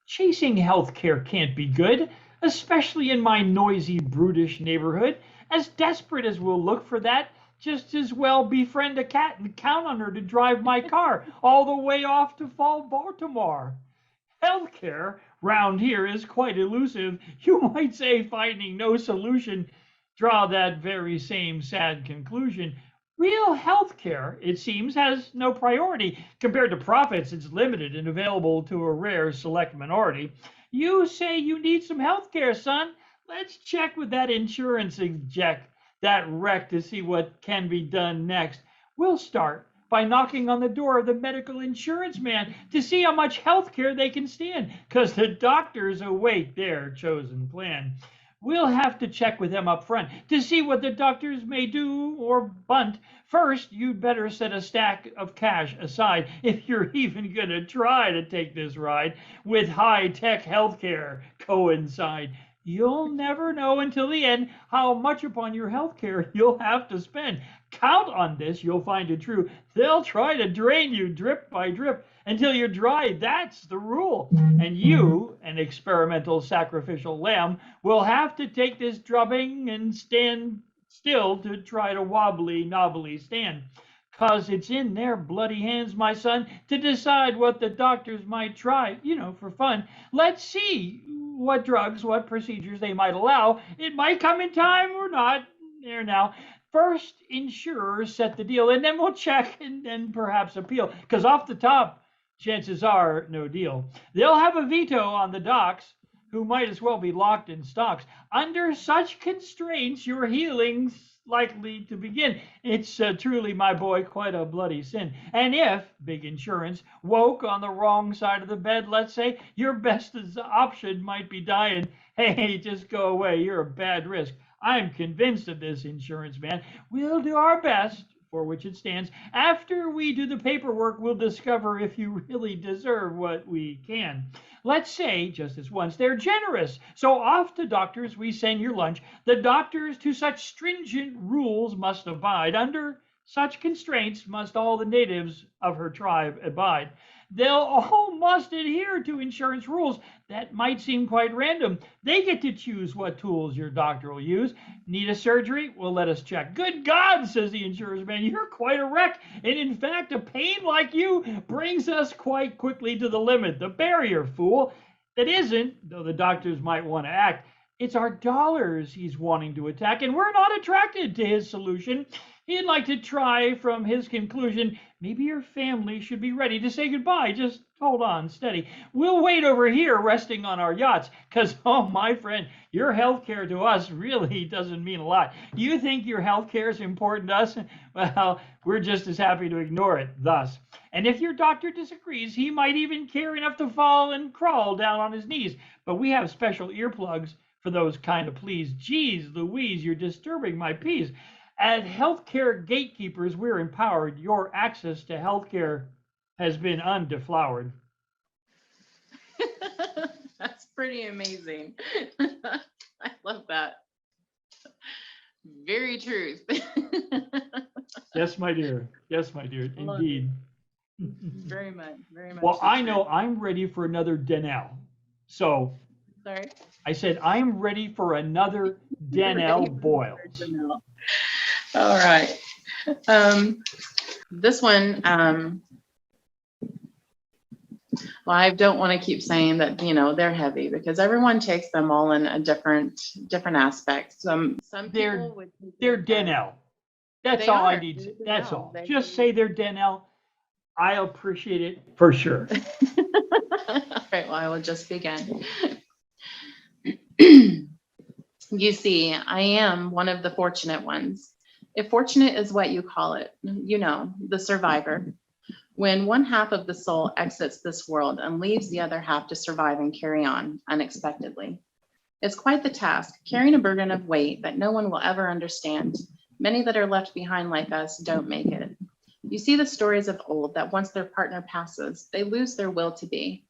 Chasing healthcare can't be good, especially in my noisy, brutish neighborhood. As desperate as we'll look for that, just as well befriend a cat and count on her to drive my car all the way off to Fall Baltimore. Healthcare round here is quite elusive. You might say, finding no solution, draw that very same sad conclusion. Real healthcare, it seems, has no priority. Compared to profits, it's limited and available to a rare select minority. You say you need some healthcare, son. Let's check with that insurance exec, that wreck, to see what can be done next. We'll start by knocking on the door of the medical insurance man to see how much health care they can stand, because the doctors await their chosen plan. We'll have to check with them up front to see what the doctors may do or bunt. First, you'd better set a stack of cash aside if you're even going to try to take this ride with high-tech healthcare coincide. You'll never know until the end how much upon your health care you'll have to spend. Count on this, you'll find it true. They'll try to drain you drip by drip until you're dry. That's the rule. And you, an experimental sacrificial lamb, will have to take this drubbing and stand still to try to wobbly knobbly stand. 'Cause it's in their bloody hands, my son, to decide what the doctors might try, for fun. Let's see what drugs, what procedures they might allow. It might come in time or not. There now. First, insurers set the deal, and then we'll check and then perhaps appeal. Because off the top, chances are no deal. They'll have a veto on the docs, who might as well be locked in stocks. Under such constraints, your healing's likely to begin. It's truly, my boy, quite a bloody sin. And if big insurance woke on the wrong side of the bed, let's say, your best option might be dying. Hey, just go away. You're a bad risk. I'm convinced of this, insurance man. We'll do our best, for which it stands. After we do the paperwork, we'll discover if you really deserve what we can. Let's say, just this once, they're generous. So off to doctors we send your lunch. The doctors to such stringent rules must abide. Under such constraints must all the natives of her tribe abide. They'll all must adhere to insurance rules. That might seem quite random. They get to choose what tools your doctor will use. Need a surgery? Well, let us check. Good God, says the insurance man, you're quite a wreck. And in fact, a pain like you brings us quite quickly to the limit. The barrier, fool. That isn't, though the doctors might want to act. It's our dollars he's wanting to attack, and we're not attracted to his solution. He'd like to try from his conclusion. Maybe your family should be ready to say goodbye. Just hold on, steady. We'll wait over here resting on our yachts, because, oh, my friend, your health care to us really doesn't mean a lot. Do you think your health care is important to us? Well, we're just as happy to ignore it thus. And if your doctor disagrees, he might even care enough to fall and crawl down on his knees. But we have special earplugs for those kind of pleas. Geez Louise, you're disturbing my peace. As healthcare gatekeepers, we're empowered. Your access to healthcare has been undeflowered. That's pretty amazing. I love that. Very truth. Yes, my dear. Yes, my dear. Indeed. Very much. Very much. Well, I know I'm ready for another Danelle. So, sorry. I said I'm ready for another Danelle Boyles. All right. This one, well, I don't want to keep saying that, they're heavy, because everyone takes them all in a different aspect. Some people would. They're Danelle. That's all I need to. That's all. Just say they're Danelle. I appreciate it for sure. All right. Well, I will just begin. You see, I am one of the fortunate ones. If fortunate is what you call it, the survivor. When one half of the soul exits this world and leaves the other half to survive and carry on unexpectedly. It's quite the task, carrying a burden of weight that no one will ever understand. Many that are left behind like us don't make it. You see the stories of old that once their partner passes, they lose their will to be.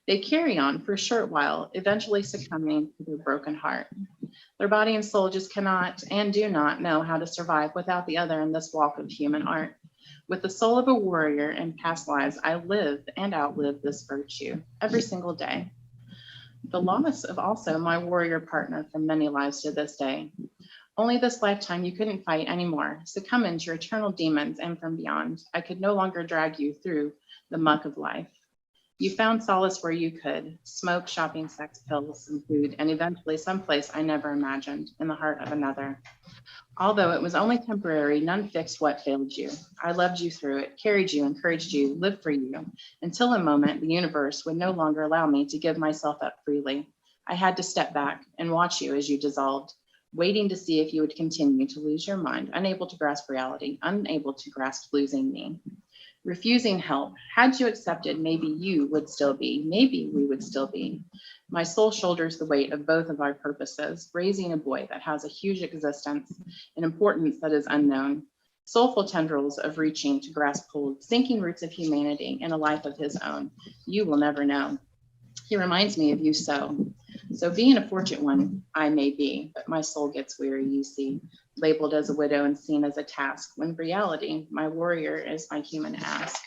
They carry on for a short while, eventually succumbing to their broken heart. Their body and soul just cannot and do not know how to survive without the other in this walk of human art. With the soul of a warrior in past lives, I live and outlive this virtue every single day. The loss of also my warrior partner from many lives to this day. Only this lifetime you couldn't fight anymore, succumb into your eternal demons, and from beyond, I could no longer drag you through the muck of life. You found solace where you could, smoke, shopping, sex, pills, and food, and eventually someplace I never imagined, in the heart of another. Although it was only temporary, none fixed what failed you. I loved you through it, carried you, encouraged you, lived for you, until a moment the universe would no longer allow me to give myself up freely. I had to step back and watch you as you dissolved, waiting to see if you would continue to lose your mind, unable to grasp reality, unable to grasp losing me. Refusing help, had you accepted, maybe you would still be, maybe we would still be. My soul shoulders the weight of both of our purposes, raising a boy that has a huge existence, an importance that is unknown, soulful tendrils of reaching to grasp hold, sinking roots of humanity in a life of his own. You will never know. He reminds me of you so. So being a fortunate one, I may be, but my soul gets weary, you see, labeled as a widow and seen as a task, when in reality, my warrior is my human ask.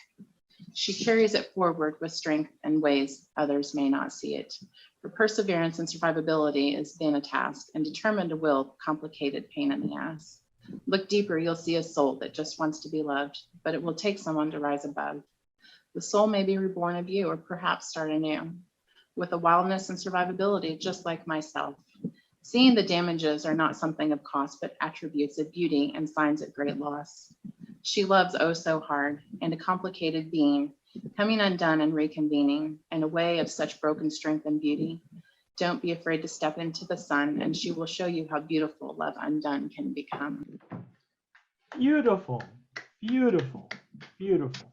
She carries it forward with strength and ways others may not see it. For perseverance and survivability is then a task, and determined to will complicated pain in the ass. Look deeper, you'll see a soul that just wants to be loved, but it will take someone to rise above. The soul may be reborn of you, or perhaps start anew, with a wildness and survivability, just like myself. Seeing the damages are not something of cost, but attributes of beauty and signs of great loss. She loves oh so hard, and a complicated being, coming undone and reconvening in a way of such broken strength and beauty. Don't be afraid to step into the sun, and she will show you how beautiful love undone can become. Beautiful, beautiful, beautiful.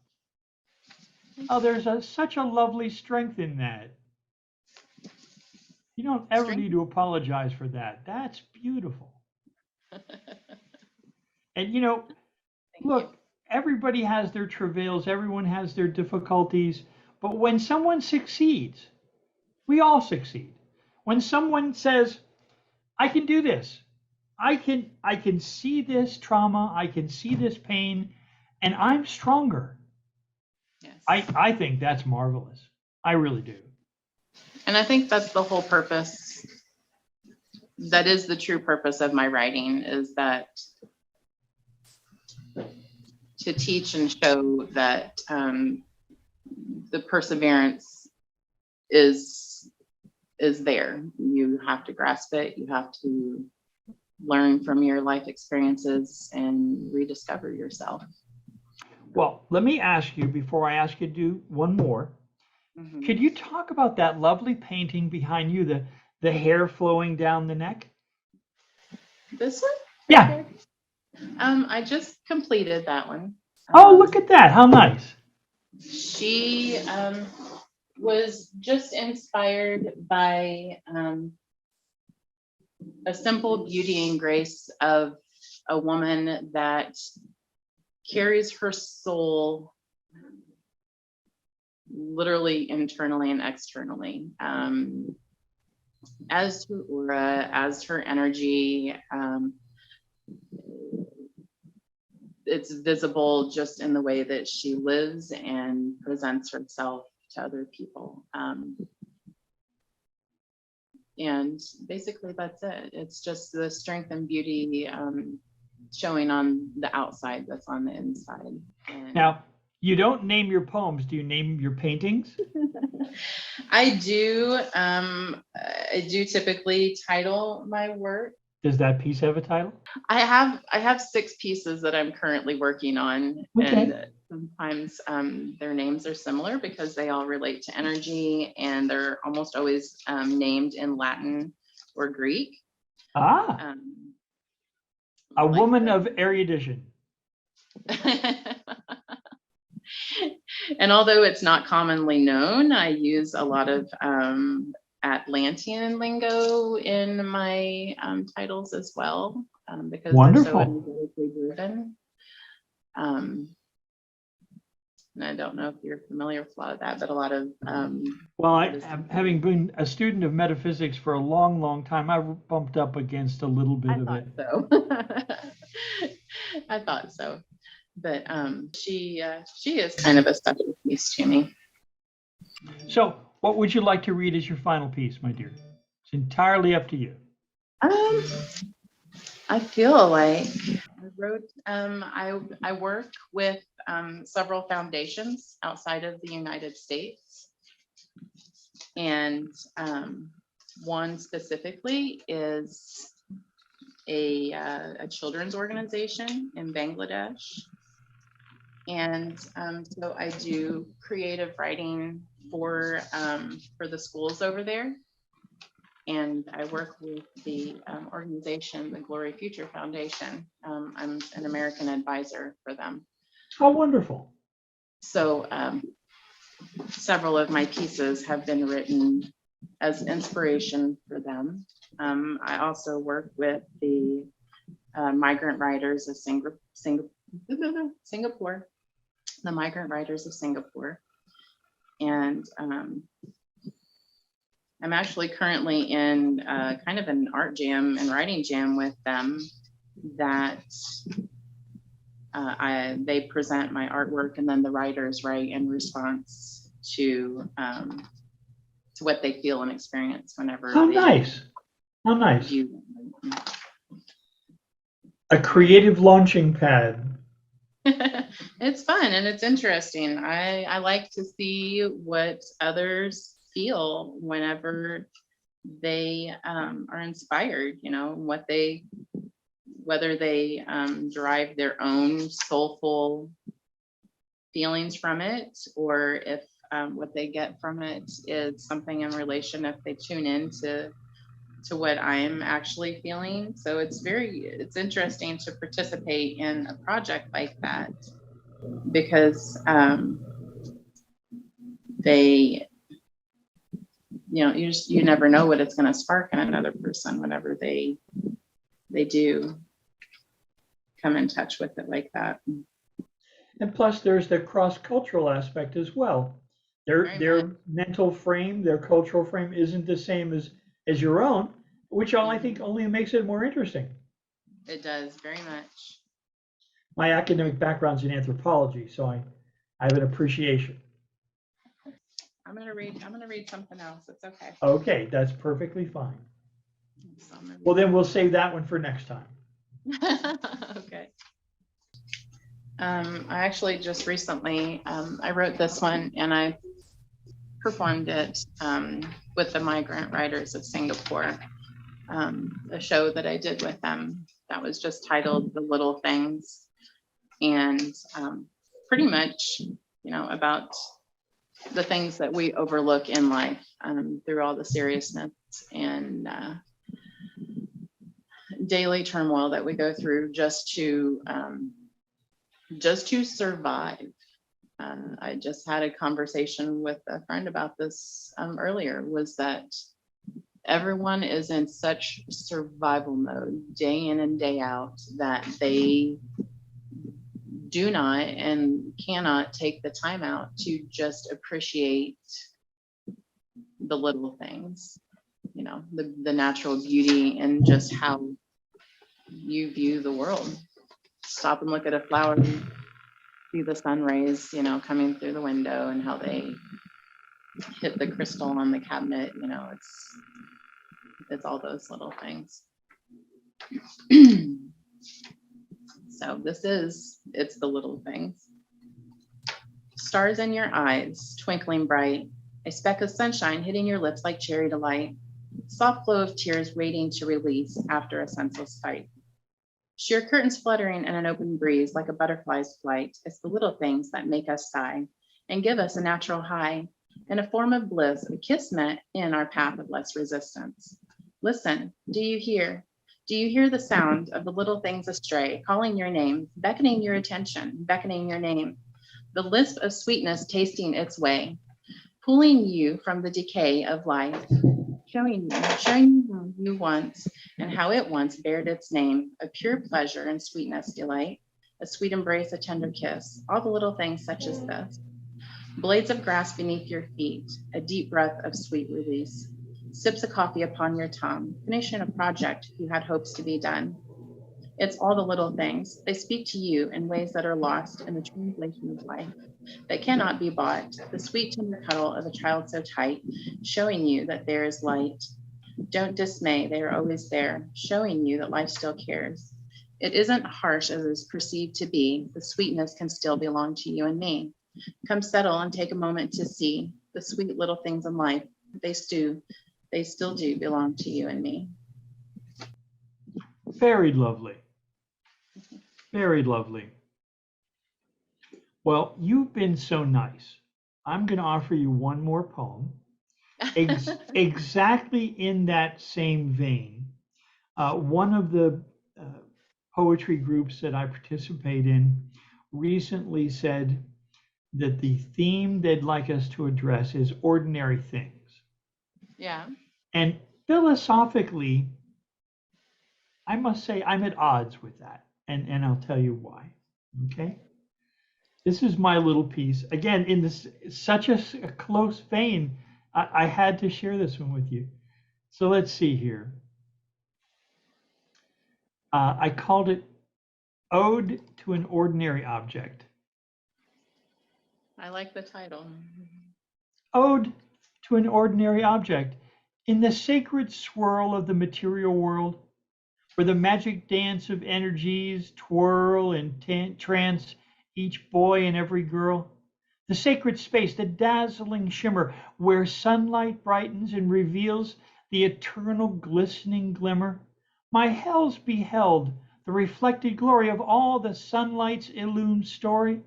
Oh, there's such a lovely strength in that. You don't ever need to apologize for that. That's beautiful. And look, everybody has their travails, everyone has their difficulties, but when someone succeeds, we all succeed. When someone says, I can do this, I can see this trauma, I can see this pain, and I'm stronger. Yes. I think that's marvelous. I really do. And I think that's the whole purpose. That is the true purpose of my writing, is that to teach and show that the perseverance is there. You have to grasp it. You have to learn from your life experiences and rediscover yourself. Well, let me ask you, before I ask you to do one more, could you talk about that lovely painting behind you, the hair flowing down the neck? This one? Yeah. I just completed that one. Oh, look at that. How nice. She was just inspired by a simple beauty and grace of a woman that carries her soul literally internally and externally, as her aura, as her energy. It's visible just in the way that she lives and presents herself to other people. And basically that's it. It's just the strength and beauty showing on the outside that's on the inside. And now, you don't name your poems. Do you name your paintings? I do. I do typically title my work. Does that piece have a title? I have 6 pieces that I'm currently working on, okay. And sometimes their names are similar because they all relate to energy, and they're almost always named in Latin or Greek. A like woman of erudition. And although it's not commonly known, I use a lot of Atlantean lingo in my titles as well, because Wonderful. they're so energetically driven. And I don't know if you're familiar with a lot of that, but a lot of well, having been a student of metaphysics for a long, long time, I bumped up against a little bit of it. So. I thought so. But she is kind of a special piece to me. So, what would you like to read as your final piece, my dear? It's entirely up to you. I feel like I wrote. I work with several foundations outside of the United States, and one specifically is a children's organization in Bangladesh. And so I do creative writing for the schools over there. And I work with the organization, the Glory Future Foundation. I'm an American advisor for them. Oh, wonderful. So several of my pieces have been written as inspiration for them. I also work with the migrant writers of Singapore, the migrant writers of Singapore. And I'm actually currently in kind of an art jam and writing jam with them that they present my artwork, and then the writers write in response to what they feel and experience whenever How they nice. How nice. view. A creative launching pad. It's fun and it's interesting. I like to see what others feel whenever they are inspired, you know, whether they derive their own soulful feelings from it, or if what they get from it is something in relation, if they tune in to what I'm actually feeling. So it's interesting to participate in a project like that, because they, you know, you never know what it's going to spark in another person whenever they do come in touch with it like that. And plus, there's the cross-cultural aspect as well. Their mental frame, their cultural frame isn't the same as your own, which I think only makes it more interesting. It does, very much. My academic background's in anthropology, so I have an appreciation. I'm gonna read something else. It's okay. Okay, that's perfectly fine. Well, then we'll save that one for next time. Okay. I actually just recently I wrote this one and I performed it with the Migrant Writers of Singapore, a show that I did with them that was just titled The Little Things, and pretty much, you know, about the things that we overlook in life through all the seriousness and daily turmoil that we go through just to survive. I just had a conversation with a friend about this earlier, was that everyone is in such survival mode day in and day out that they do not and cannot take the time out to just appreciate the little things, you know, the natural beauty and just how you view the world. Stop and look at a flower, see the sun rays, you know, coming through the window and how they hit the crystal on the cabinet, you know, it's all those little things. So it's the little things. Stars in your eyes, twinkling bright, a speck of sunshine hitting your lips like cherry delight, soft flow of tears waiting to release after a senseless fight. Sheer curtains fluttering in an open breeze like a butterfly's flight. It's the little things that make us sigh and give us a natural high. In a form of bliss, a kiss met in our path of less resistance. Listen, do you hear? Do you hear the sound of the little things astray, calling your name, beckoning your attention, beckoning your name? The lisp of sweetness tasting its way, pulling you from the decay of life, showing you who you once and how it once bared its name, a pure pleasure and sweetness delight, a sweet embrace, a tender kiss, all the little things such as this. Blades of grass beneath your feet, a deep breath of sweet release. Sips of coffee upon your tongue, finishing a project you had hopes to be done. It's all the little things. They speak to you in ways that are lost in the translation of life, that cannot be bought. The sweet tender cuddle of a child so tight, showing you that there is light. Don't dismay, they are always there, showing you that life still cares. It isn't harsh as it is perceived to be. The sweetness can still belong to you and me. Come settle and take a moment to see the sweet little things in life. They still do belong to you and me. Very lovely. Very lovely. Well, you've been so nice. I'm going to offer you one more poem, exactly in that same vein. One of the poetry groups that I participate in recently said that the theme they'd like us to address is ordinary things. Yeah. And philosophically, I must say I'm at odds with that. And I'll tell you why. Okay. This is my little piece. Again, in this such a close vein I had to share this one with you. So let's see here. I called it Ode to an Ordinary Object. I like the title. Ode to an Ordinary Object. In the sacred swirl of the material world, where the magic dance of energies twirl and trance each boy and every girl, the sacred space, the dazzling shimmer, where sunlight brightens and reveals the eternal glistening glimmer, my hells beheld the reflected glory of all the sunlight's illumed story.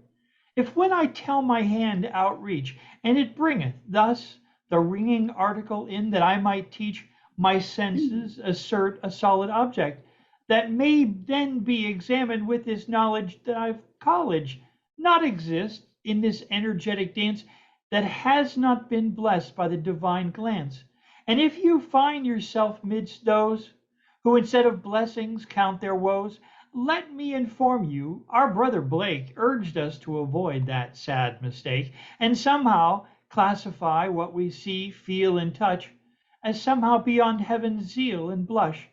If when I tell my hand outreach, and it bringeth thus the ringing article in that I might teach my senses assert a solid object, that may then be examined with this knowledge that I've college, not exist in this energetic dance that has not been blessed by the divine glance. And if you find yourself midst those who instead of blessings count their woes, let me inform you, our brother Blake urged us to avoid that sad mistake, and somehow classify what we see, feel, and touch as somehow beyond heaven's zeal and blush.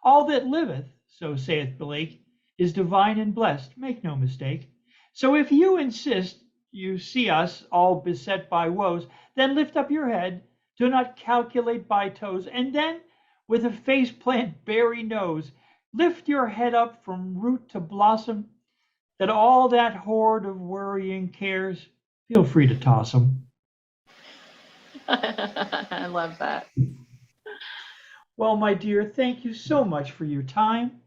All that liveth, so saith Blake, is divine and blessed, make no mistake. So if you insist you see us all beset by woes, then lift up your head, do not calculate by toes, and then, with a face plant berry nose, lift your head up from root to blossom, that all that horde of worrying cares, feel free to toss them. I love that. Well, my dear, thank you so much for your time.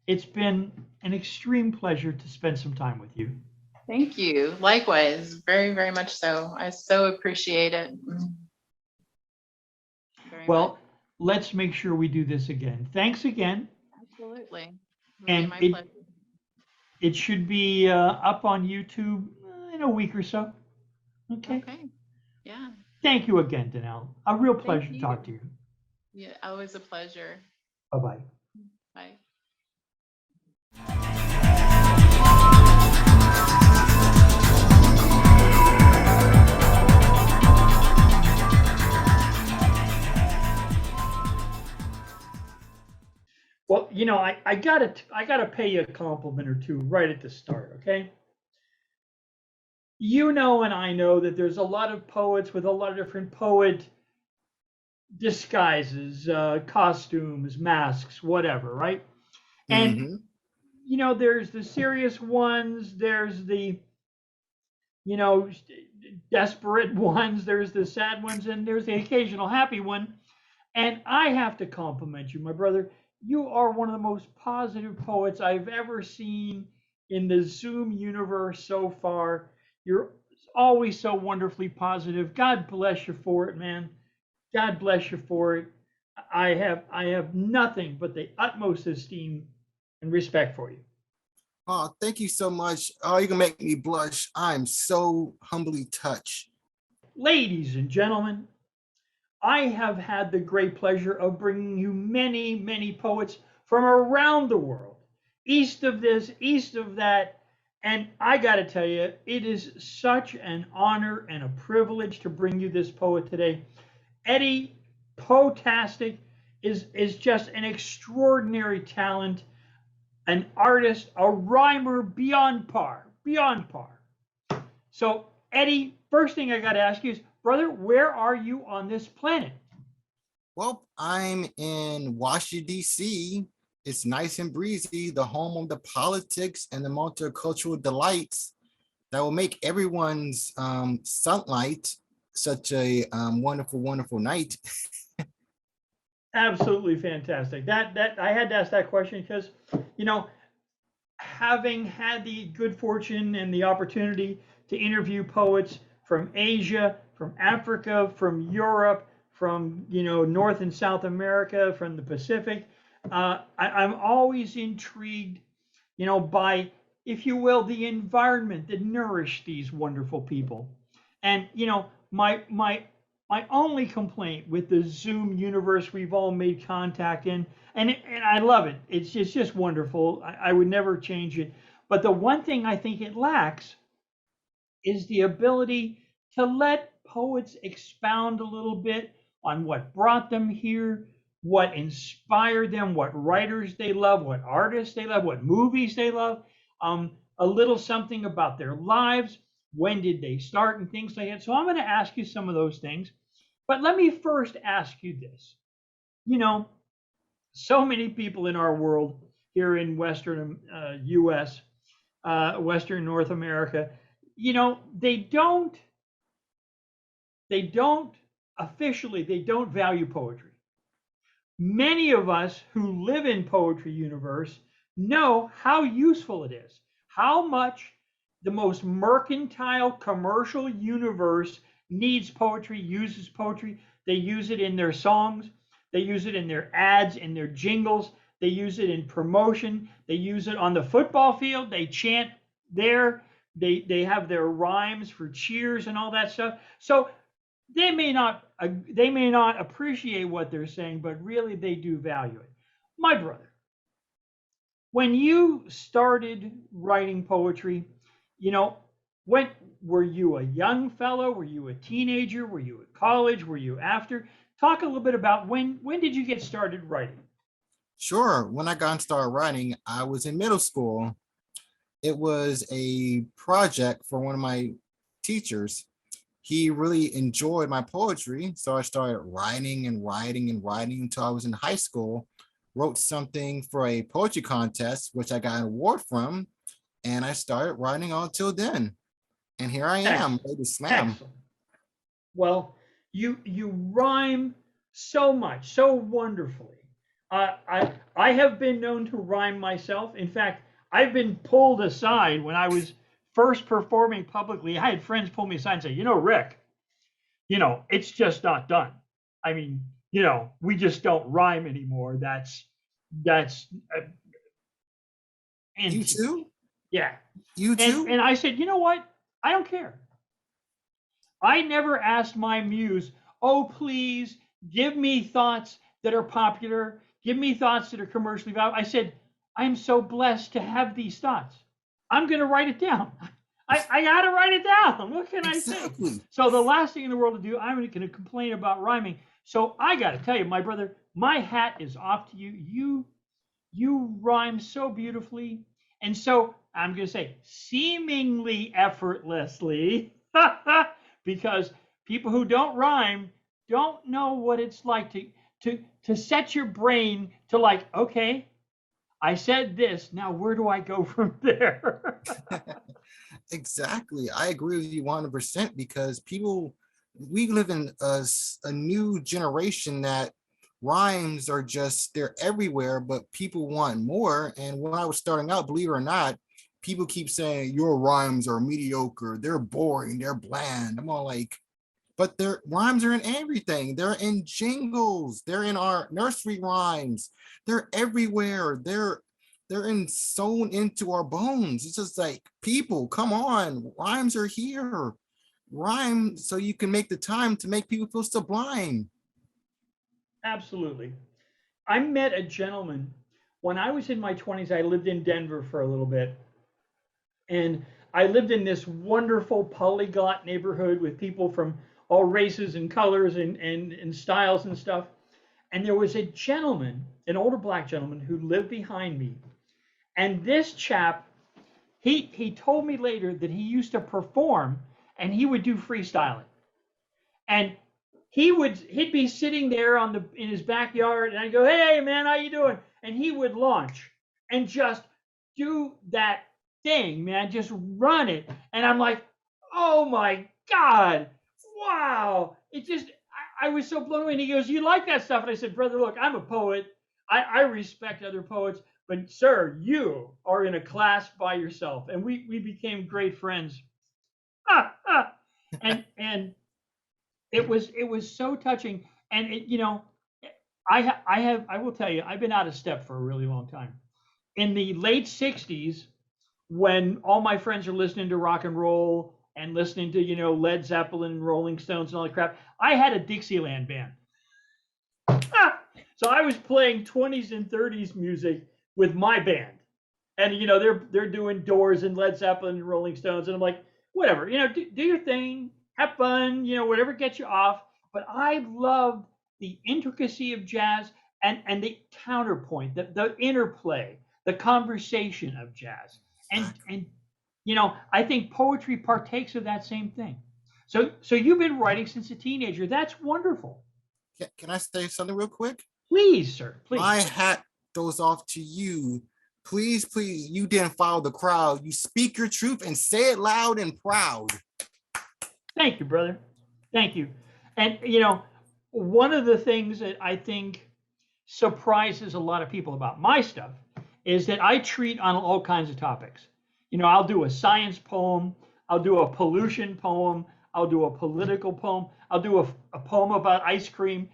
It's been an extreme pleasure to spend some time with you. Thank you. Likewise, very, very much so. I so appreciate it. Very Well, much. let's make sure we do this again. Thanks again. Absolutely. It'll And be my pleasure. it should be up on YouTube in a week or so. Okay. Okay. Yeah. Thank you again, Danelle. A real Thank pleasure to you. talk to you. Yeah, always a pleasure. Bye-bye. Bye. Well, you know, I gotta pay you a compliment or two right at the start, okay? You know, and I know that there's a lot of poets with a lot of different poet disguises, costumes, masks, whatever, right? And Mm-hmm. you know, there's the serious ones, there's the you know desperate ones, there's the sad ones, and there's the occasional happy one. And I have to compliment you, my brother. You are one of the most positive poets I've ever seen in the Zoom universe so far. You're always so wonderfully positive. God bless you for it, man. God bless you for it. I have nothing but the utmost esteem and respect for you. Oh, thank you so much. Oh, you can make me blush. I'm so humbly touched. Ladies and gentlemen, I have had the great pleasure of bringing you many, many poets from around the world, east of this, east of that. And I got to tell you, it is such an honor and a privilege to bring you this poet today. Eddy Poetastic is just an extraordinary talent, an artist, a rhymer beyond par, beyond par. So, Eddy, first thing I got to ask you is, brother, where are you on this planet? Well, I'm in Washington, D.C. It's nice and breezy, the home of the politics and the multicultural delights that will make everyone's sunlight such a wonderful, wonderful night. Absolutely fantastic. That I had to ask that question because, you know, having had the good fortune and the opportunity to interview poets from Asia, from Africa, from Europe, from North and South America, from the Pacific, I'm always intrigued, by, if you will, the environment that nourished these wonderful people. And my only complaint with the Zoom universe we've all made contact in, and I love it. It's just wonderful. I would never change it. But the one thing I think it lacks is the ability to let poets expound a little bit on what brought them here, what inspired them, what writers they love, what artists they love, what movies they love, a little something about their lives, when did they start, and things like that. So I'm going to ask you some of those things. But let me first ask you this. You know, so many people in our world here in Western U.S., Western North America, they don't value poetry. Many of us who live in poetry universe know how useful it is, how much the most mercantile commercial universe needs poetry, uses poetry. They use it in their songs, they use it in their ads, in their jingles, they use it in promotion, they use it on the football field, they chant there, they have their rhymes for cheers and all that stuff. So they may not appreciate what they're saying, but really they do value it. My brother, when you started writing poetry, you know, when were you a young fellow? Were you a teenager? Were you at college? Were you after? Talk a little bit about when did you get started writing? Sure. When I got started writing, I was in middle school. It was a project for one of my teachers. He really enjoyed my poetry, so I started writing and writing and writing until I was in high school. Wrote something for a poetry contest, which I got an award from, and I started writing on till then. And here I am, Excellent. ready to slam. Excellent. Well, you rhyme so much, so wonderfully. I have been known to rhyme myself. In fact, I've been pulled aside when I was first performing publicly. I had friends pull me aside and say, Rick, it's just not done. I mean, we just don't rhyme anymore. That's You antique. too? Yeah. You And too? I said, you know what? I don't care. I never asked my muse, oh, please give me thoughts that are popular, give me thoughts that are commercially valuable. I said, I'm so blessed to have these thoughts. I'm going to write it down. I got to write it down. What can I say? Exactly. So, the last thing in the world to do, I'm going to complain about rhyming. So, I got to tell you, my brother, my hat is off to you. You rhyme so beautifully. And so I'm going to say seemingly effortlessly, because people who don't rhyme don't know what it's like to set your brain to like, okay, I said this. Now where do I go from there? Exactly. I agree with you 100% because we live in a new generation that rhymes are just, they're everywhere, but people want more. And when I was starting out, believe it or not, people keep saying your rhymes are mediocre, they're boring, they're bland. I'm all like, but their rhymes are in everything. They're in jingles. They're in our nursery rhymes. They're everywhere. They're sewn into our bones. It's just like, people, come on, rhymes are here. Rhyme so you can make the time to make people feel sublime. Absolutely. I met a gentleman when I was in my 20s. I lived in Denver for a little bit, and I lived in this wonderful polyglot neighborhood with people from all races and colors and styles and stuff. And there was a gentleman, an older black gentleman, who lived behind me. And this chap, he told me later that he used to perform and he would do freestyling. And he'd be sitting there in his backyard, and I'd go, hey man, how you doing? And he would launch and just do that thing, man, just run it. And I'm like, oh my God, wow. It just, I was so blown away. And he goes, you like that stuff? And I said, brother, look, I'm a poet. I respect other poets, but sir, you are in a class by yourself. And we became great friends. And it was so touching. And I will tell you, I've been out of step for a really long time. In the late 60s, when all my friends are listening to rock and roll and listening to, Led Zeppelin and Rolling Stones and all that crap, I had a Dixieland band. So I was playing 20s and 30s music with my band. And, they're doing Doors and Led Zeppelin and Rolling Stones. And I'm like, whatever, do your thing. have fun, whatever gets you off. But I love the intricacy of jazz and the counterpoint, the interplay, the conversation of jazz. And I think poetry partakes of that same thing. So you've been writing since a teenager. That's wonderful. Can I say something real quick? Please, sir, please. My hat goes off to you. Please, please, you didn't follow the crowd. You speak your truth and say it loud and proud. Thank you, brother. Thank you. And, one of the things that I think surprises a lot of people about my stuff is that I treat on all kinds of topics. I'll do a science poem, I'll do a pollution poem, I'll do a political poem, I'll do a poem about ice cream.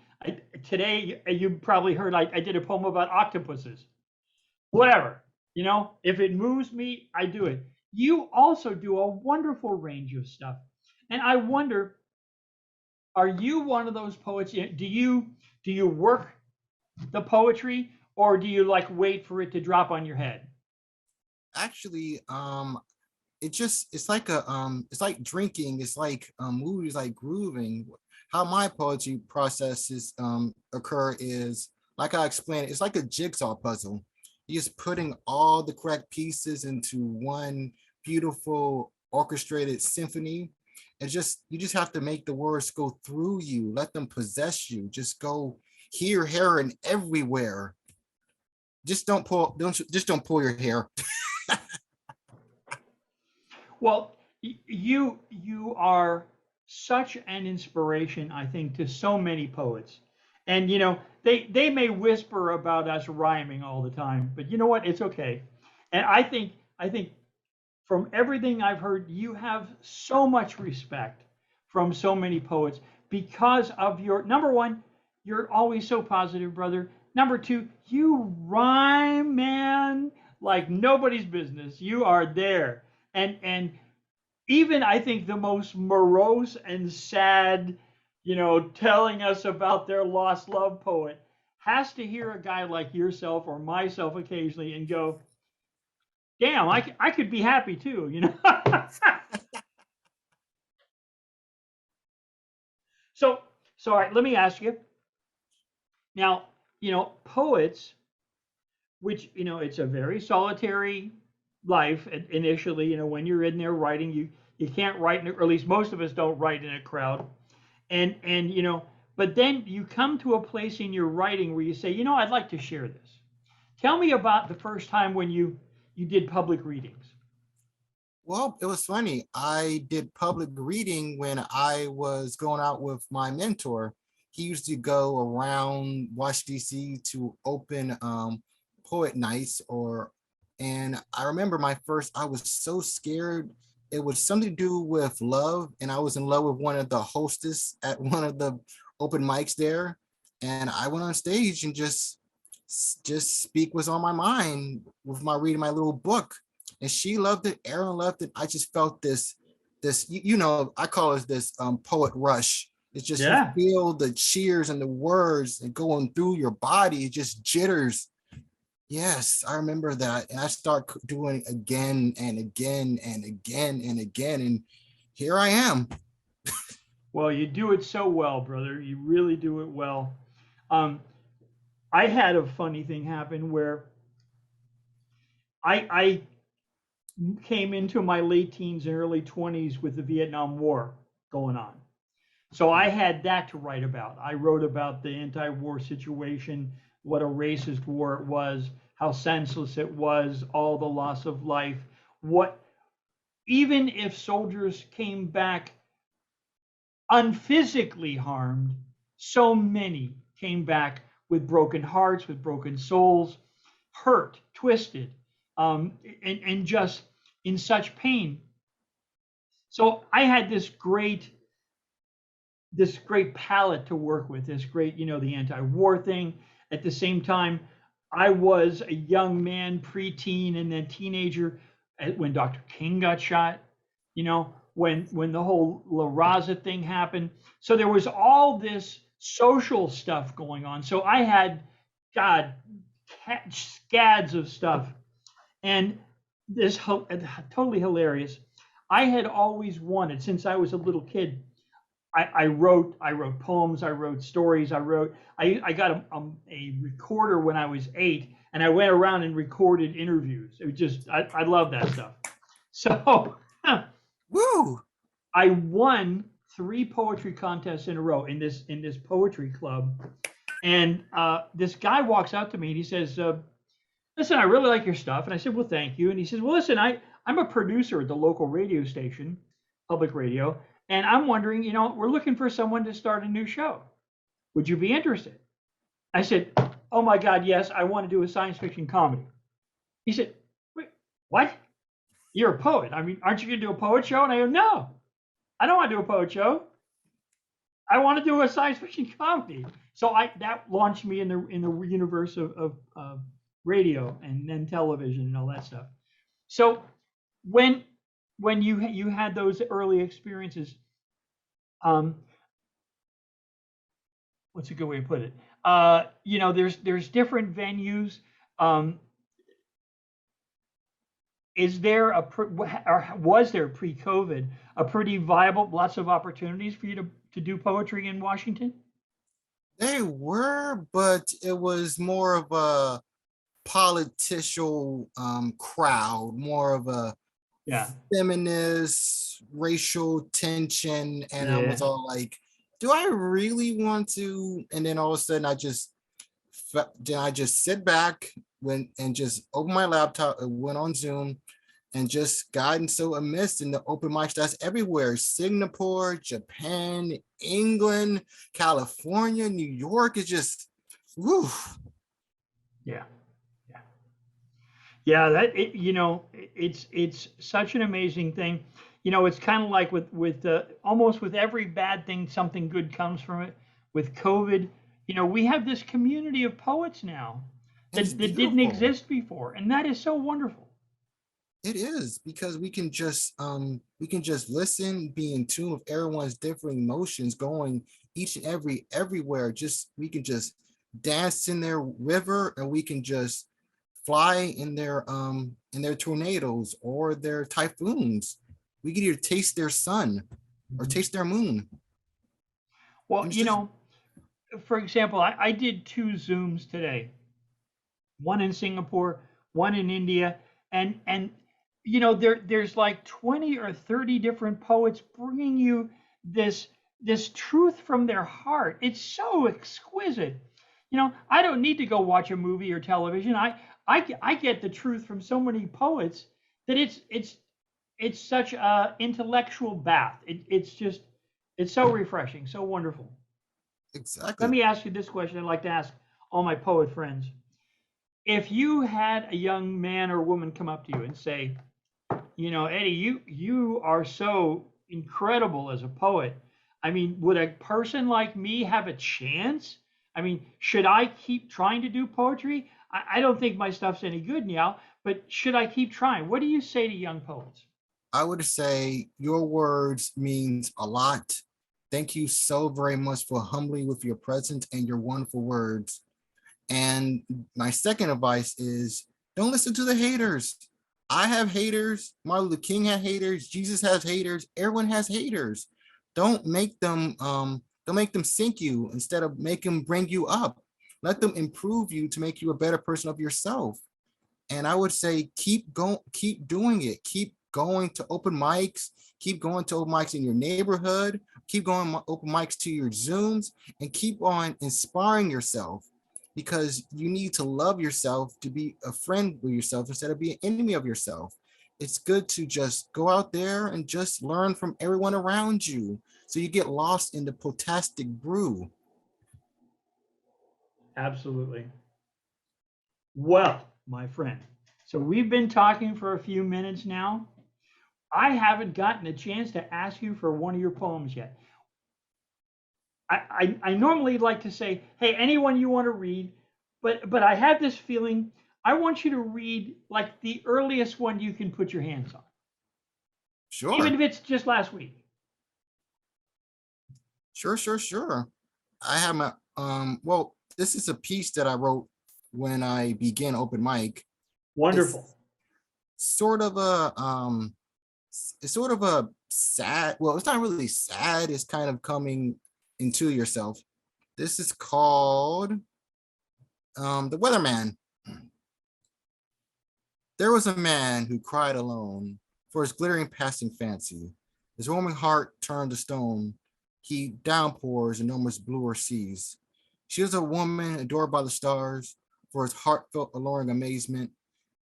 Today, you probably heard I did a poem about octopuses. Whatever, if it moves me, I do it. You also do a wonderful range of stuff. And I wonder, are you one of those poets? Do you work the poetry, or do you wait for it to drop on your head? Actually, it's like drinking, it's like movies, like grooving. How my poetry processes occur is, like I explained, it's like a jigsaw puzzle. You're just putting all the correct pieces into one beautiful orchestrated symphony. You just have to make the words go through you, let them possess you, just go here, and everywhere. Just don't pull your hair. Well, you are such an inspiration, I think, to so many poets. And they may whisper about us rhyming all the time, but you know what? It's okay. And I think from everything I've heard, you have so much respect from so many poets because of your number one, you're always so positive, brother. Number two, you rhyme, man, like nobody's business. You are there. And even I think the most morose and sad, telling us about their lost love poet has to hear a guy like yourself or myself occasionally and go, damn, I could be happy too. So all right, let me ask you. Now, poets, which, it's a very solitary life initially, when you're in there writing, you can't write, or at least most of us don't write in a crowd. And but then you come to a place in your writing where you say, I'd like to share this. Tell me about the first time when you did public readings. Well, it was funny. I did public reading when I was going out with my mentor. He used to go around Washington, D.C. to open poet nights, and I remember I was so scared. It was something to do with love, and I was in love with one of the hostess at one of the open mics there. And I went on stage and just speak was on my mind with my reading my little book. And she loved it, Aaron loved it. I just felt this, I call it this poet rush. It's just, Yeah. You feel the cheers and the words and going through your body, it just jitters. Yes, I remember that. And I start doing it again and again and again and again. And here I am. Well, you do it so well, brother. You really do it well. I had a funny thing happen where I came into my late teens and early 20s with the Vietnam War going on. So I had that to write about. I wrote about the anti-war situation, what a racist war it was, how senseless it was, all the loss of life. Even if soldiers came back unphysically harmed, so many came back with broken hearts, with broken souls, hurt, twisted, and just in such pain. So I had this great palette to work with, this great, the anti-war thing. At the same time, I was a young man, preteen, and then teenager when Dr. King got shot, when the whole La Raza thing happened. So there was all this social stuff going on. So I had, God, scads of stuff. And this totally hilarious. I had always wanted, since I was a little kid, I wrote poems, I wrote stories, I got a recorder when I was 8, and I went around and recorded interviews. It was just I love that stuff. So Woo! I won 3 poetry contests in a row in this poetry club, and this guy walks out to me and he says, "Listen, I really like your stuff." And I said, "Well, thank you." And he says, "Well, listen, I'm a producer at the local radio station, public radio, and I'm wondering, we're looking for someone to start a new show. Would you be interested?" I said, "Oh my God, yes, I want to do a science fiction comedy." He said, "Wait, what? You're a poet. I mean, aren't you going to do a poet show?" And I go, "No, I don't want to do a poet show. I want to do a science fiction comedy." So that launched me in the universe of radio and then television and all that stuff. So when you had those early experiences, um, what's a good way to put it? There's different venues. Um, is there or was there pre-COVID a pretty viable, lots of opportunities for you to do poetry in Washington? They were, but it was more of a political crowd, more of a Yeah, feminist racial tension, and I was yeah. all like, do I really want to? And then all of a sudden then I just sit back and just open my laptop and went on Zoom and just gotten so immersed in the open mics that's everywhere. Singapore, Japan, England, California, New York is just woo. Yeah, yeah, yeah. It's such an amazing thing. It's kind of like with almost with every bad thing, something good comes from it. With COVID, we have this community of poets now And it's that didn't beautiful. exist before, and that is so wonderful. It is because we can just listen, be in tune with everyone's different emotions going each and everywhere. Just we can just dance in their river and we can just fly in their tornadoes or their typhoons. We can either taste their sun or Mhm. taste their moon. Well, And it's just for example, I did 2 Zooms today, one in Singapore, one in India, and there's like 20 or 30 different poets bringing you this truth from their heart. It's so exquisite. I don't need to go watch a movie or television. I get the truth from so many poets that it's such a intellectual bath. It's so refreshing, so wonderful. Let exactly. me ask you this question. I'd like to ask all my poet friends. If you had a young man or woman come up to you and say, Eddie, you are so incredible as a poet. I mean, would a person like me have a chance? I mean, should I keep trying to do poetry? I don't think my stuff's any good now, but should I keep trying? What do you say to young poets? I would say your words means a lot. Thank you so very much for humbly with your presence and your wonderful words. And my second advice is don't listen to the haters. I have haters. Martin Luther King had haters. Jesus has haters. Everyone has haters. Don't make them sink you instead of make them bring you up. Let them improve you to make you a better person of yourself. And I would say keep going, keep doing it. Keep going to open mics, keep going to open mics in your neighborhood, keep going open mics to your Zooms, and keep on inspiring yourself because you need to love yourself to be a friend with yourself instead of being an enemy of yourself. It's good to just go out there and just learn from everyone around you so you get lost in the poetastic brew. Absolutely. Well, my friend, so we've been talking for a few minutes now. I haven't gotten a chance to ask you for one of your poems yet. I normally like to say, hey, anyone you want to read, but I have this feeling I want you to read like the earliest one you can put your hands on, even Sure, if it's just last week. sure. I have my well, this is a piece that I wrote when I began open mic. Wonderful. It's sort of a it's sort of a sad. Well, it's not really sad. It's kind of coming into yourself. This is called The Weatherman. There was a man who cried alone for his glittering passing fancy. His roaming heart turned to stone. He downpours enormous bluer seas. She was a woman adored by the stars for his heartfelt alluring amazement.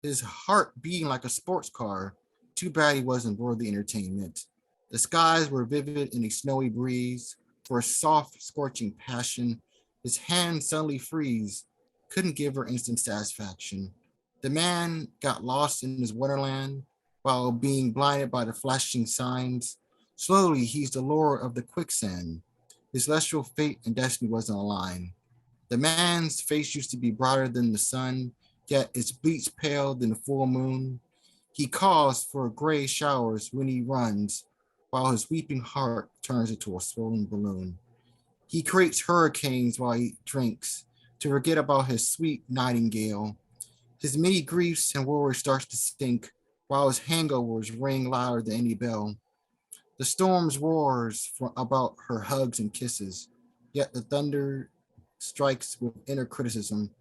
His heart beating like a sports car. Too bad he wasn't worthy entertainment. The skies were vivid in a snowy breeze. For a soft, scorching passion, his hands suddenly freeze. Couldn't give her instant satisfaction. The man got lost in his wonderland while being blinded by the flashing signs. Slowly, he's the lord of the quicksand. His celestial fate and destiny wasn't aligned. The man's face used to be brighter than the sun, yet its bleach pale than the full moon. He calls for gray showers when he runs, while his weeping heart turns into a swollen balloon. He creates hurricanes while he drinks to forget about his sweet nightingale. His many griefs and worries starts to stink, while his hangovers ring louder than any bell. The storms roars about her hugs and kisses, yet the thunder strikes with inner criticism.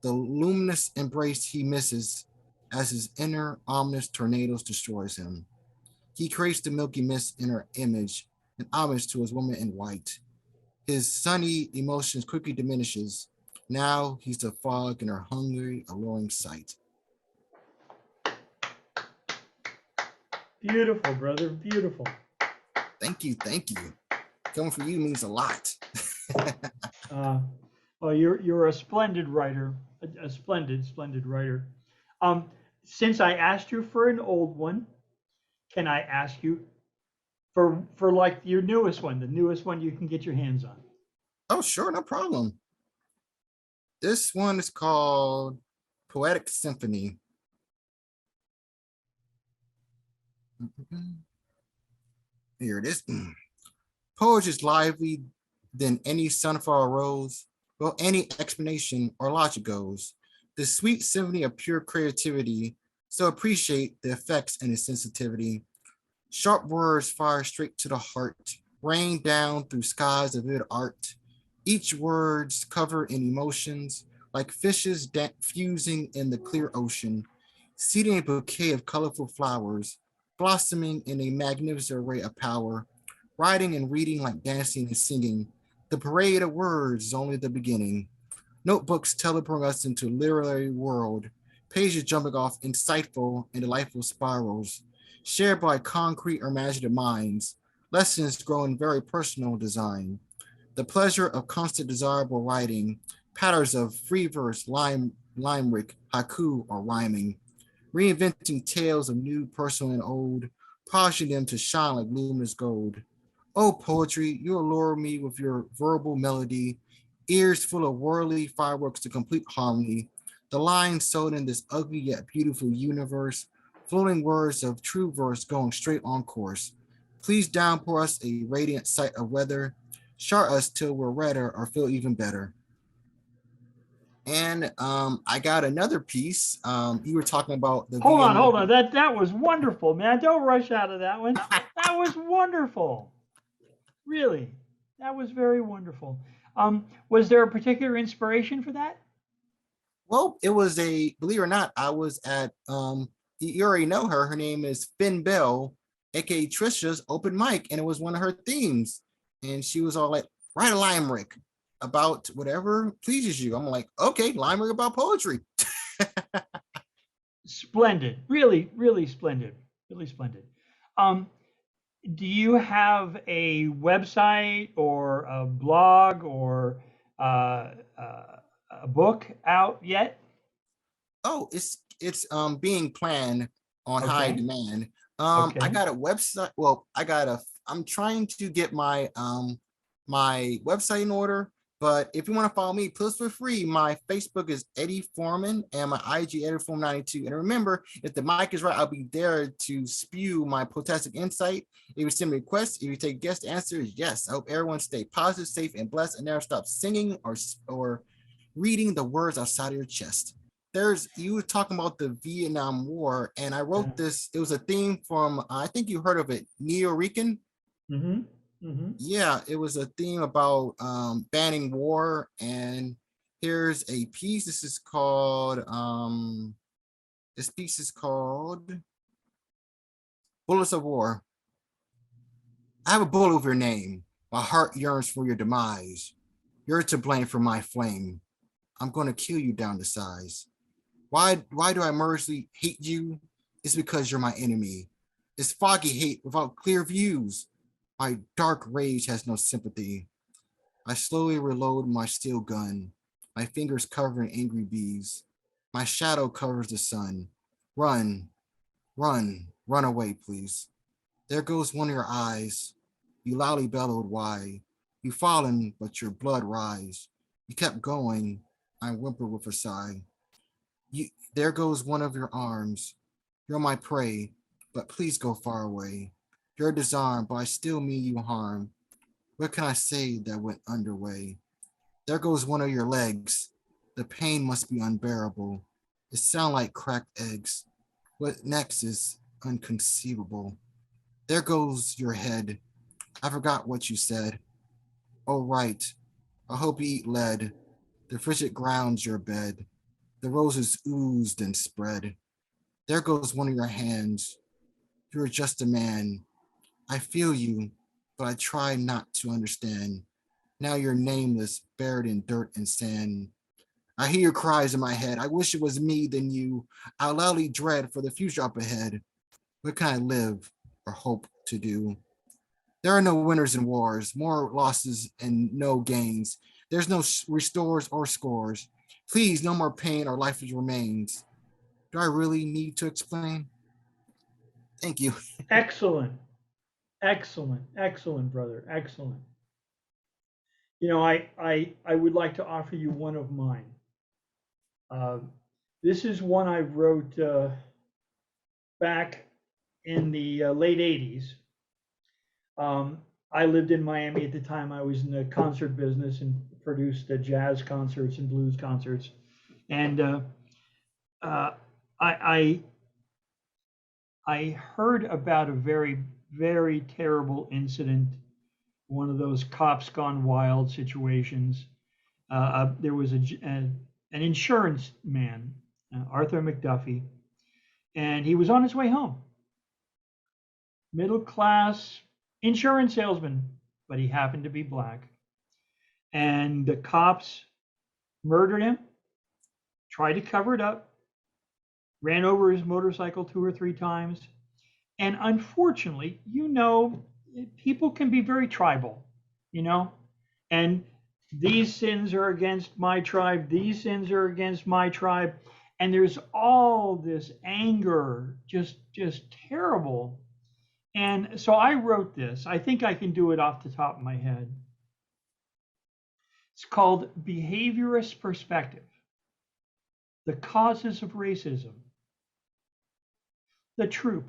The luminous embrace he misses as his inner ominous tornadoes destroys him. He creates the milky mist in her image, an homage to his woman in white. His sunny emotions quickly diminishes. Now he's the fog in her hungry, alluring sight. Beautiful, brother. Beautiful. Thank you, thank you. Coming from you means a lot. Well, you're a splendid writer, a splendid writer. Since I asked you for an old one, can I ask you for like your newest one, the newest one you can get your hands on? Oh, sure, no problem. This one is called Poetic Symphony. Here it is. Poetry is lively than any sunflower rose, well, any explanation or logic goes. The sweet symphony of pure creativity, so appreciate the effects and its sensitivity. Sharp words fire straight to the heart, rain down through skies of vivid art. Each word's covered in emotions, like fishes fusing in the clear ocean, seeding a bouquet of colorful flowers, blossoming in a magnificent array of power, writing and reading like dancing and singing. The parade of words is only the beginning. Notebooks teleport us into literary world, pages jumping off insightful and delightful spirals, shared by concrete or imaginative minds, lessons growing very personal design. The pleasure of constant desirable writing, patterns of free verse, limerick, haiku, or rhyming, reinventing tales of new, personal, and old, polishing them to shine like luminous gold. Oh, poetry, you allure me with your verbal melody, ears full of whirly fireworks to complete harmony, the lines sewed in this ugly yet beautiful universe, floating words of true verse going straight on course. Please downpour us a radiant sight of weather, chart us till we're redder or feel even better. And I got another piece. You were talking about the Hold on, vegan. hold on. That was wonderful, man. Don't rush out of that one. That was wonderful. Really, that was very wonderful. Was there a particular inspiration for that? Well, it was a, believe it or not, I was at you already know her. Her name is Finn Bell, aka Trisha's open mic, and it was one of her themes. And she was all like, write a limerick about whatever pleases you. I'm like, okay, limerick about poetry. Splendid. Really, really splendid. Really splendid. Um, do you have a website or a blog or a book out yet? Oh, it's being planned on high Okay. demand. I Okay. got a website. Well, I'm trying to get my website in order. But if you want to follow me, please feel free. My Facebook is Eddy Foreman and my IG Eddy Foreman 92. And remember, if the mic is right, I'll be there to spew my poetastic insight. If you send me requests, if you take guest answers, yes. I hope everyone stay positive, safe, and blessed, and never stop singing or reading the words outside of your chest. you were talking about the Vietnam War, and I wrote Yeah. this. It was a theme from, I think you heard of it, Neo Rican. Mm-hmm. Mm-hmm. Yeah, it was a theme about banning war. And here's a piece. This piece is called Bullets of War. I have a bullet over your name. My heart yearns for your demise. You're to blame for my flame. I'm going to kill you down to size. Why do I mercilessly hate you? It's because you're my enemy. It's foggy hate without clear views. My dark rage has no sympathy. I slowly reload my steel gun, my fingers covering angry bees. My shadow covers the sun. Run, run away, please. There goes one of your eyes. You loudly bellowed why. You fallen, but your blood rise. You kept going. I whimpered with a sigh. You, there goes one of your arms. You're my prey, but please go far away. You're disarmed, but I still mean you harm. What can I say that went underway? There goes one of your legs. The pain must be unbearable. It sounds like cracked eggs. What next is inconceivable. There goes your head. I forgot what you said. Oh, right. I hope you eat lead. The frigid ground's your bed. The roses oozed and spread. There goes one of your hands. You're just a man. I feel you, but I try not to understand. Now you're nameless, buried in dirt and sand. I hear your cries in my head. I wish it was me than you. I loudly dread for the future up ahead. What can I live or hope to do? There are no winners in wars, more losses and no gains. There's no restores or scores. Please, no more pain or life remains. Do I really need to explain? Thank you. Excellent. Excellent. Excellent, brother. Excellent. I would like to offer you one of mine. Uh, this is one I wrote back in the late 80s. Um, I lived in Miami at the time. I was in the concert business and produced jazz concerts and blues concerts. And uh, I, I heard about a very, very terrible incident, one of those cops gone wild situations. There was an insurance man, Arthur McDuffie, and he was on his way home. Middle class insurance salesman, but he happened to be black. And the cops murdered him, tried to cover it up, ran over his motorcycle 2 or 3 times. And unfortunately, people can be very tribal, you know, and these sins are against my tribe, these sins are against my tribe. And there's all this anger, just terrible. And so I wrote this. I think I can do it off the top of my head. It's called Behaviorist Perspective: The Causes of Racism. The troop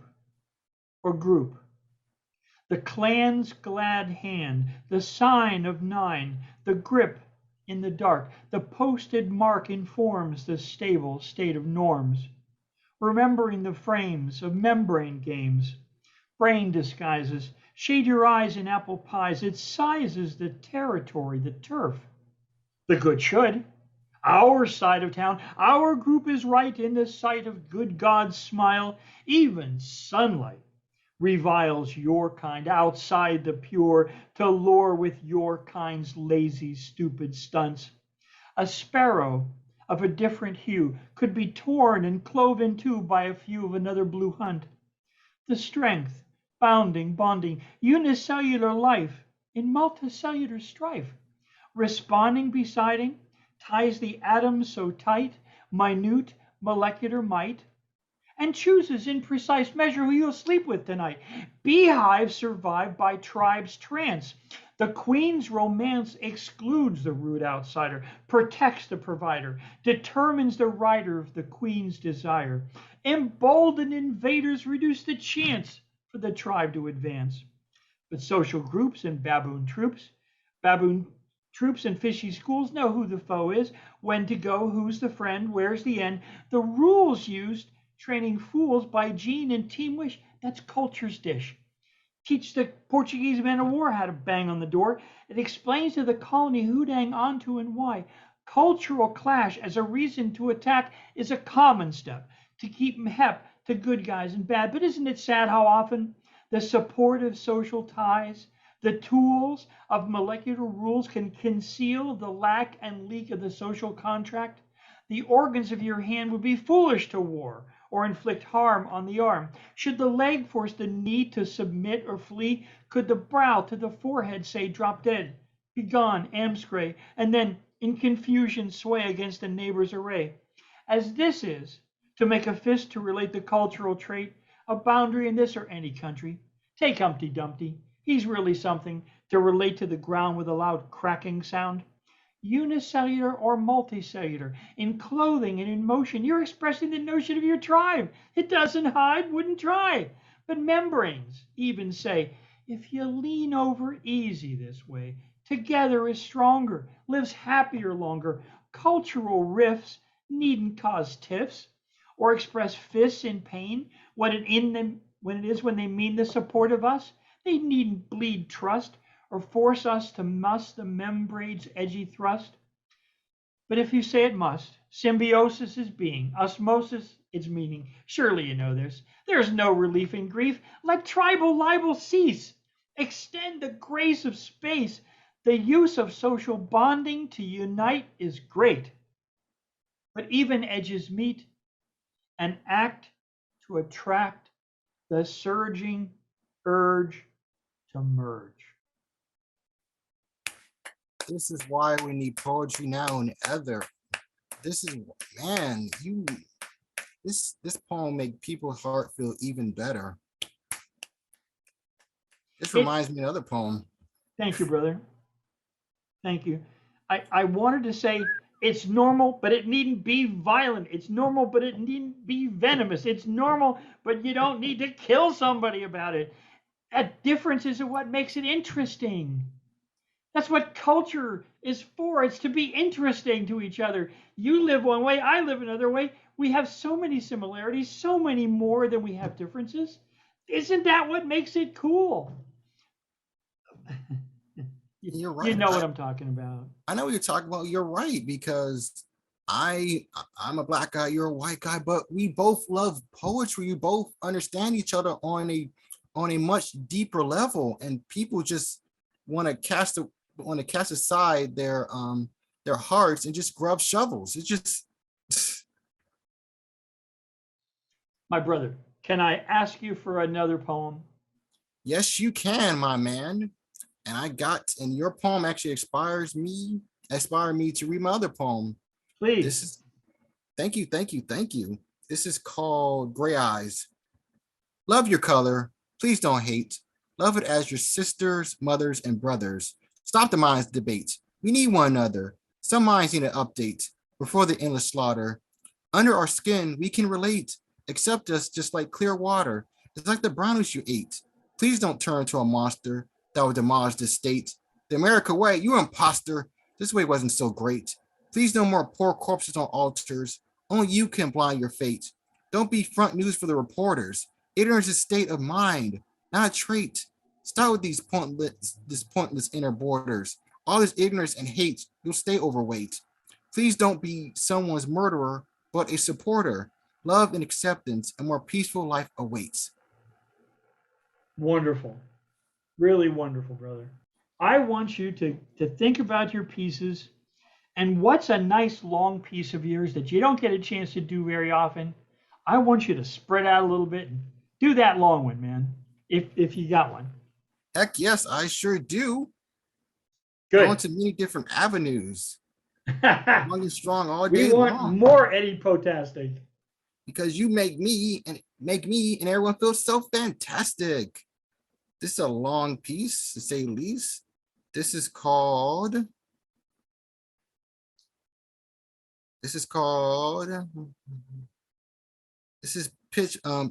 or group, the clan's glad hand, the sign of 9, the grip in the dark, the posted mark informs the stable state of norms. Remembering the frames of membrane games, brain disguises, shade your eyes in apple pies, it sizes the territory, the turf. The good should. Our side of town, our group is right in the sight of good God's smile. Even sunlight reviles your kind outside the pure to lure with your kind's lazy, stupid stunts. A sparrow of a different hue could be torn and clove in two by a few of another blue hunt. The strength, bounding, bonding, unicellular life in multicellular strife, responding, besiding, ties the atoms so tight, minute molecular might, and chooses in precise measure who you'll sleep with tonight. Beehives survive by tribes' trance. The queen's romance excludes the rude outsider, protects the provider, determines the rider of the queen's desire. Emboldened invaders reduce the chance for the tribe to advance. But social groups and baboon troops, baboon Troops and fishy schools know who the foe is, when to go, who's the friend, where's the end. The rules used, training fools by gene and team wish, that's culture's dish. Teach the Portuguese men of war how to bang on the door. It explains to the colony who to hang on to and why. Cultural clash as a reason to attack is a common step to keep 'em hep to good guys and bad. But isn't it sad how often the supportive social ties, the tools of molecular rules can conceal the lack and leak of the social contract? The organs of your hand would be foolish to war or inflict harm on the arm. Should the leg force the knee to submit or flee, could the brow to the forehead say, drop dead, be gone, amscray, and then in confusion sway against a neighbor's array? As this is, to make a fist to relate the cultural trait, a boundary in this or any country. Take Humpty Dumpty, he's really something to relate to the ground with a loud cracking sound. Unicellular or multicellular, in clothing and in motion, you're expressing the notion of your tribe. It doesn't hide, wouldn't try. But membranes even say, if you lean over easy this way, together is stronger, lives happier longer. Cultural rifts needn't cause tiffs or express fists in pain when when they mean the support of us. They needn't bleed trust or force us to muss the membrane's edgy thrust. But if you say it must, symbiosis is being, osmosis its meaning. Surely you know this. There's no relief in grief. Let tribal libel cease. Extend the grace of space. The use of social bonding to unite is great. But even edges meet and act to attract the surging urge to merge. This is why we need poetry now and ever. This is, man, this poem make people's heart feel even better. This reminds me of another poem. Thank you, brother. Thank you. I wanted to say it's normal, but it needn't be violent. It's normal, but it needn't be venomous. It's normal, but you don't need to kill somebody about it. That difference is what makes it interesting. That's what culture is for. It's to be interesting to each other. You live one way, I live another way. We have so many similarities, so many more than we have differences. Isn't that what makes it cool? You're right. You know what I'm talking about. I know what you're talking about. You're right, because I'm a black guy, you're a white guy, but we both love poetry. We both understand each other on a much deeper level, and people just want to cast aside their hearts and just grab shovels. It's just My brother, can I ask you for another poem? yes, you can, my man. And your poem actually inspired me to read my other poem. Please. Thank you. This is called Gray Eyes. Love your color. Please don't hate. Love it as your sisters, mothers, and brothers. Stop the minds debate. We need one another. Some minds need an update before the endless slaughter. Under our skin, we can relate. Accept us just like clear water. It's like the brownies you ate. Please don't turn into a monster that would demolish the state. The America way, you imposter. This way wasn't so great. Please no more poor corpses on altars. Only you can blind your fate. Don't be front news for the reporters. Ignorance is a state of mind, not a trait. Start with these pointless inner borders. All this ignorance and hate, you'll stay overweight. Please don't be someone's murderer, but a supporter. Love and acceptance, a more peaceful life awaits. Wonderful. Really wonderful, brother. I want you to think about your pieces and what's a nice long piece of yours that you don't get a chance to do very often. I want you to spread out a little bit and do that long one, man, if you got one. Heck yes, I sure do. Good. Going to many different avenues. Long and strong all day We want long. more Eddy Poetastic. Because you make me and everyone feel so fantastic. This is a long piece, to say the least. This is called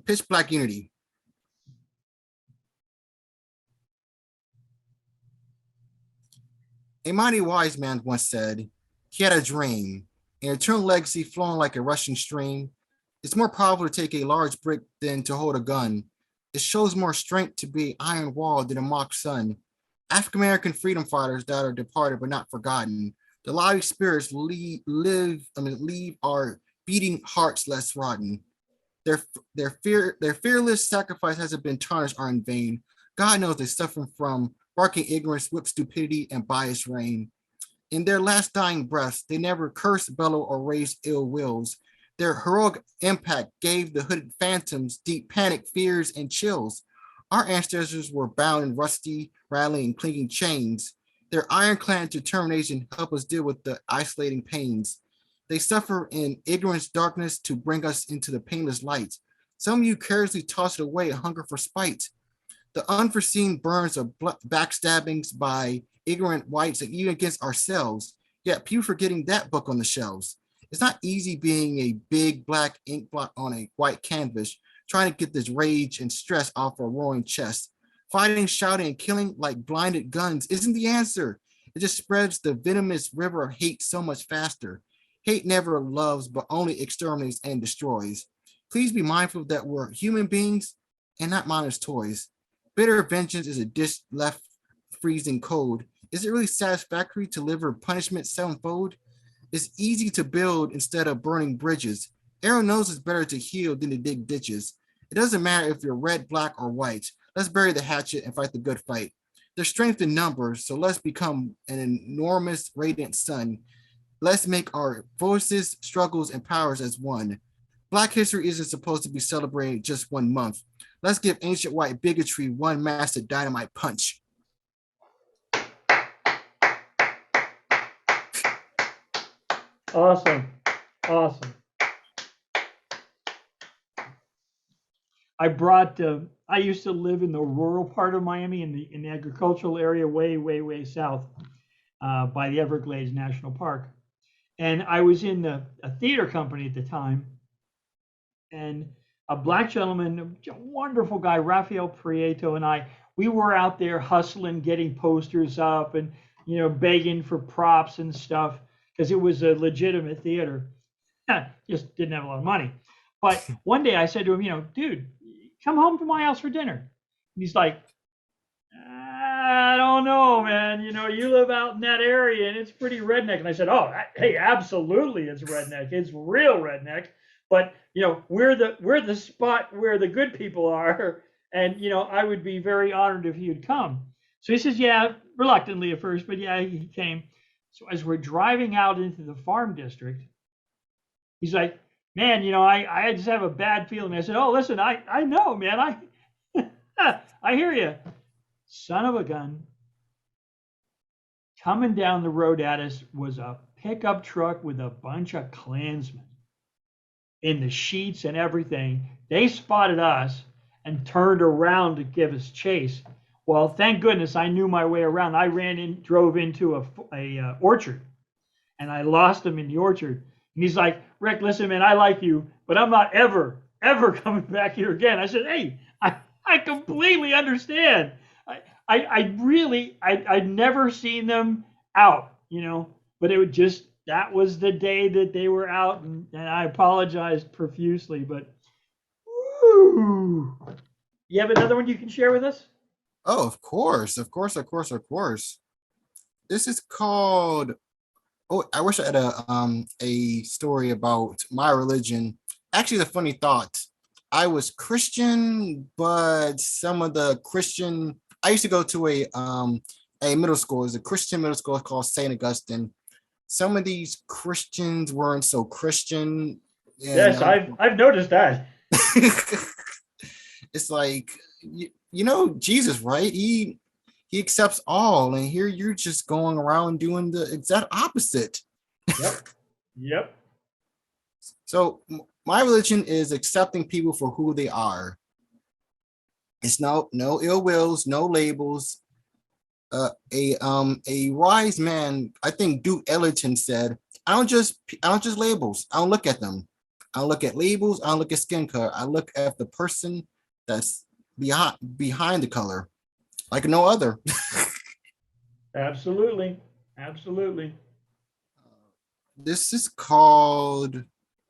Pitch Black Unity. A mighty wise man once said he had a dream, an eternal legacy flowing like a rushing stream. It's more powerful to take a large brick than to hold a gun. It shows more strength to be an iron wall than a mock sun. African American freedom fighters that are departed but not forgotten. The lively spirits leave our beating hearts less rotten. Their fearless sacrifice hasn't been tarnished or in vain. God knows they're suffering from barking ignorance, whip stupidity, and bias reign. In their last dying breaths, they never cursed, bellow, or raised ill wills. Their heroic impact gave the hooded phantoms deep panic, fears, and chills. Our ancestors were bound in rusty, rattling, and clinking chains. Their ironclad determination helped us deal with the isolating pains. They suffer in ignorance, darkness to bring us into the painless light. Some of you carelessly toss it away, a hunger for spite. The unforeseen burns of backstabbings by ignorant whites and even against ourselves. Yet few forgetting that book on the shelves. It's not easy being a big black ink blot on a white canvas, trying to get this rage and stress off our roaring chest. Fighting, shouting, and killing like blinded guns isn't the answer. It just spreads the venomous river of hate so much faster. Hate never loves, but only exterminates and destroys. Please be mindful that we're human beings and not mindless toys. Bitter vengeance is a dish left freezing cold. Is it really satisfactory to deliver punishment sevenfold? It's easy to build instead of burning bridges. Aaron knows it's better to heal than to dig ditches. It doesn't matter if you're red, black, or white. Let's bury the hatchet and fight the good fight. There's strength in numbers, so let's become an enormous, radiant sun. Let's make our voices, struggles, and powers as one. Black history isn't supposed to be celebrated just 1 month. Let's give ancient white bigotry one massive dynamite punch. Awesome. Awesome. I used to live in the rural part of Miami in the agricultural area way south by the Everglades National Park. And I was in a theater company at the time. And a black gentleman, a wonderful guy, Rafael Prieto, and we were out there hustling, getting posters up and, begging for props and stuff because it was a legitimate theater. Just didn't have a lot of money. But one day I said to him, dude, come home to my house for dinner. And he's like, I don't know, man. You live out in that area and it's pretty redneck. And I said, oh, hey, absolutely, it's redneck. It's real redneck. But we're the spot where the good people are, and I would be very honored if you'd come. So he says, yeah, reluctantly at first, but yeah, he came. So as we're driving out into the farm district, he's like, man, I just have a bad feeling. I said, oh, listen, I know, man, I hear you. Son of a gun. Coming down the road at us was a pickup truck with a bunch of Klansmen in the sheets and everything. They spotted us and turned around to give us chase. Well, thank goodness I knew my way around. I drove into a orchard, and I lost him in the orchard. And he's like, Rick, listen, man, I like you, but I'm not ever coming back here again. I said, hey, I completely understand. I'd never seen them out, but it would just, that was the day that they were out, and I apologized profusely, but woo. You have another one you can share with us? Oh, of course. This is called, oh, I wish I had a story about my religion. Actually, the funny thought, I was Christian, but some of the Christian, I used to go to a middle school. It's a Christian middle school called St. Augustine. Some of these Christians weren't so Christian. Yes, I've noticed that. It's like, Jesus, right? He accepts all, and here you're just going around doing the exact opposite. Yep. So my religion is accepting people for who they are. It's no ill wills, no labels. A wise man, I think Duke Ellington said, I don't just labels. I don't look at them. I don't look at labels. I don't look at skin color. I look at the person that's behind the color, like no other. Absolutely. Absolutely. This is called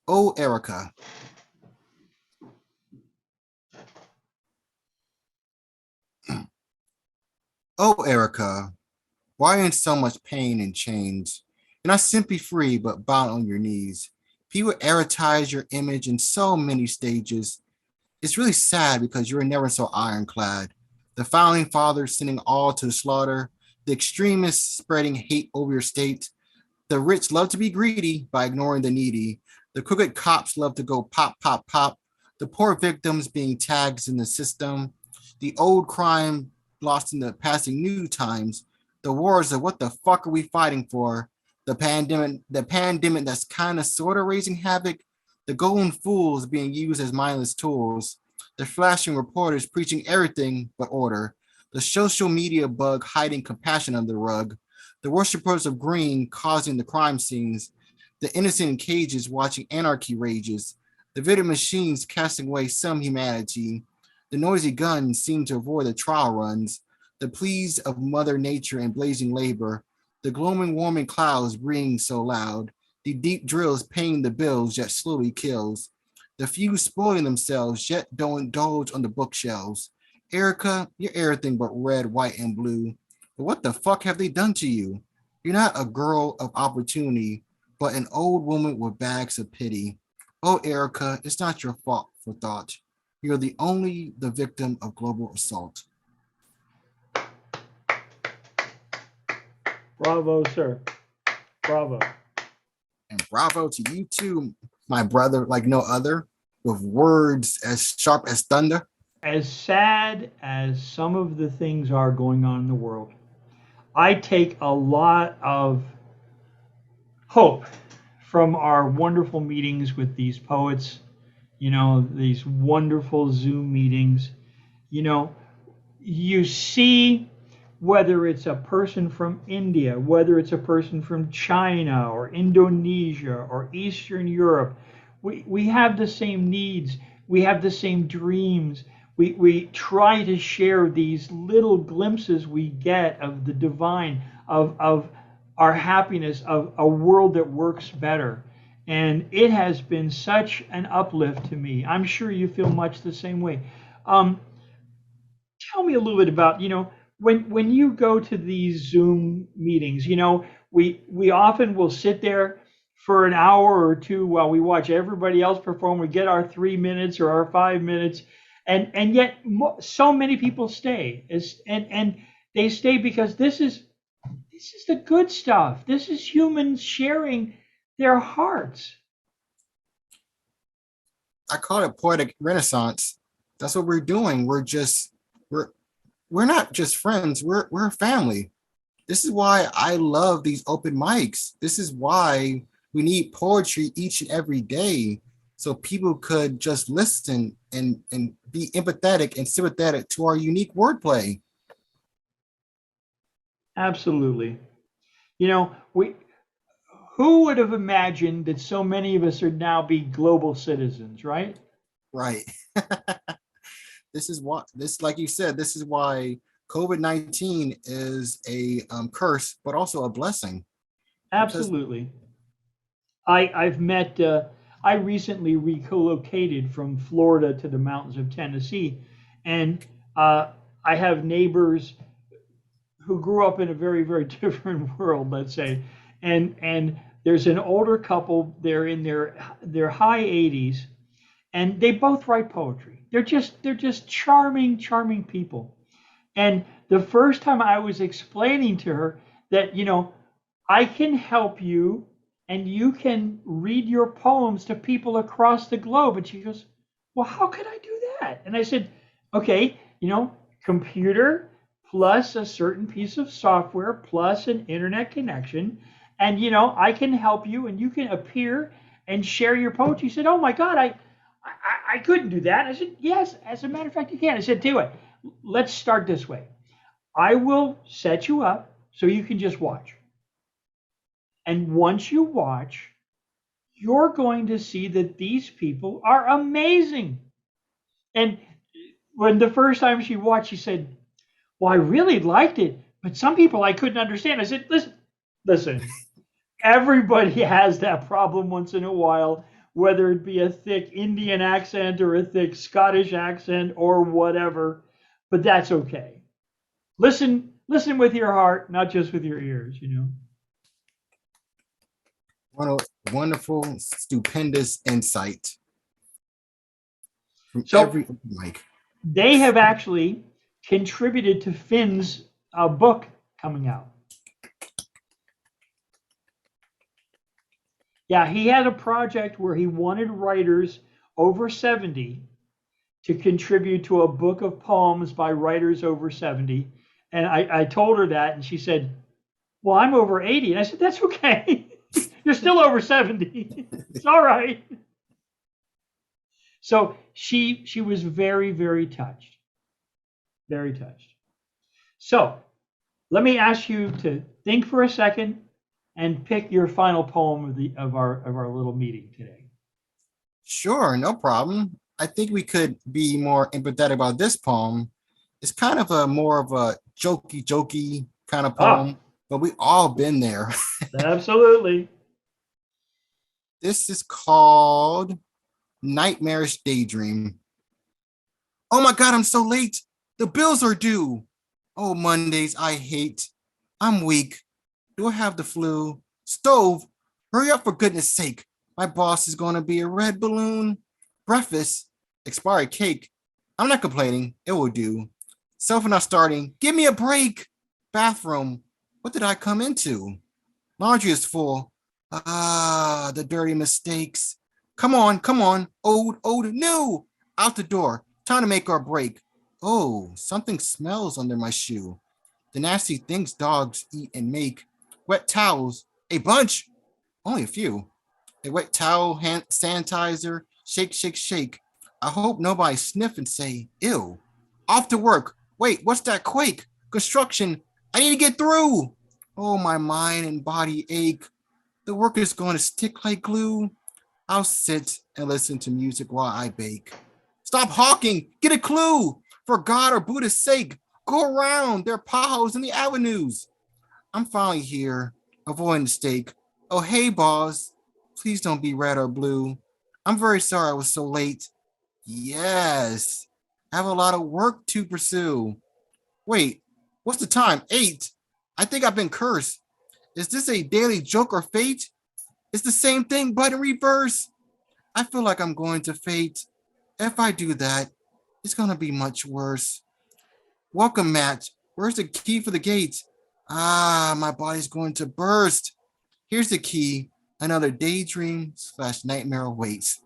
Oh Erica. Oh Erica, why in so much pain and chains? You're not simply free, but bound on your knees. People erotise your image in so many stages. It's really sad because you were never so ironclad. The founding fathers sending all to the slaughter, the extremists spreading hate over your state. The rich love to be greedy by ignoring the needy. The crooked cops love to go pop, pop, pop. The poor victims being tagged in the system. The old crime lost in the passing new times. The wars of what the fuck are we fighting for? The pandemic that's kind of sort of raising havoc. The golden fools being used as mindless tools. The flashing reporters preaching everything but order. The social media bug hiding compassion under the rug, the worshippers of green causing the crime scenes, the innocent in cages watching anarchy rages, the video machines casting away some humanity, the noisy guns seem to avoid the trial runs, the pleas of Mother Nature and blazing labor, the glowing warming clouds ring so loud, the deep drills paying the bills yet slowly kills, the few spoiling themselves yet don't indulge on the bookshelves. Erica, you're everything but red, white, and blue. But what the fuck have they done to you? You're not a girl of opportunity, but an old woman with bags of pity. Oh, Erica, it's not your fault for thought. You're the victim of global assault. Bravo, sir. Bravo. And bravo to you too, my brother, like no other, with words as sharp as thunder. As sad as some of the things are going on in the world, I take a lot of hope from our wonderful meetings with these poets, these wonderful Zoom meetings. You know, you see whether it's a person from India, whether it's a person from China or Indonesia or Eastern Europe, we have the same needs, we have the same dreams. We try to share these little glimpses we get of the divine, of our happiness, of a world that works better. And it has been such an uplift to me. I'm sure you feel much the same way. Um, Tell me a little bit about, when you go to these Zoom meetings, we often will sit there for an hour or two while we watch everybody else perform. We get our 3 minutes or our 5 minutes, and yet so many people stay, and they stay because this is the good stuff. This is humans sharing their hearts. I call it poetic renaissance. That's what we're doing. We're we're not just friends. We're a family. This is why I love these open mics. This is why we need poetry each and every day, so people could just listen and be empathetic and sympathetic to our unique wordplay. Absolutely. We who would have imagined that so many of us are now be global citizens, right? Right. This is what this, like you said, this is why COVID-19 is a curse, but also a blessing. Because Absolutely. I've met. I recently relocated from Florida to the mountains of Tennessee, and I have neighbors who grew up in a very very different world, let's say, and there's an older couple. They're in their high 80s, and they both write poetry. They're just charming charming people. And the first time I was explaining to her that, I can help you and you can read your poems to people across the globe. And she goes, well, how could I do that? And I said, okay, computer plus a certain piece of software plus an internet connection. And, I can help you and you can appear and share your poetry. She said, oh my God, I couldn't do that. I said, yes, as a matter of fact, you can. I said, do it. Let's start this way. I will set you up so you can just watch. And once you watch, you're going to see that these people are amazing. And when the first time she watched, she said, well, I really liked it, but some people I couldn't understand. I said, listen, Listen, everybody has that problem once in a while, whether it be a thick Indian accent or a thick Scottish accent or whatever, but that's okay. Listen with your heart, not just with your ears, you know. Wonderful, stupendous insight from So every mic. they have actually contributed to Finn's book coming out. Yeah, he had a project where he wanted writers over 70 to contribute to a book of poems by writers over 70. And I told her that, and she said, well, I'm over 80. And I said, that's okay. You're still over 70. It's all right. So she was very, very touched. Very touched. So let me ask you to think for a second and pick your final poem of our little meeting today. Sure, no problem. I think we could be more empathetic about this poem. It's kind of a more of a jokey kind of Ah, poem, but we all been there. absolutely. This is called Nightmarish Daydream. Oh my God, I'm so late. The bills are due. Oh, Mondays, I hate. I'm weak. Do I have the flu? Stove, hurry up for goodness sake. My boss is going to be a red balloon. Breakfast, expired cake. I'm not complaining. It will do. Self not starting. Give me a break. Bathroom. What did I come into? Laundry is full. Ah, the dirty mistakes. Come on. Old, new. Out the door. Time to make our break. Oh, something smells under my shoe. The nasty things dogs eat and make. Wet towels. A bunch. Only a few. A wet towel, hand sanitizer. Shake. I hope nobody sniff and say, ew. Off to work. Wait, what's that quake? Construction. I need to get through. Oh, my mind and body ache. The work is going to stick like glue. I'll sit and listen to music while I bake. Stop hawking. Get a clue. For God or Buddha's sake, go around. There are potholes in the avenues. I'm finally here, avoiding the stake. Oh, hey, boss. Please don't be red or blue. I'm very sorry I was so late. Yes, I have a lot of work to pursue. Wait, what's the time? 8. I think I've been cursed. Is this a daily joke or fate? It's the same thing, but in reverse. I feel like I'm going to fate. If I do that, it's going to be much worse. Welcome, Matt. Where's the key for the gate? Ah, my body's going to burst. Here's the key. Another daydream / nightmare awaits.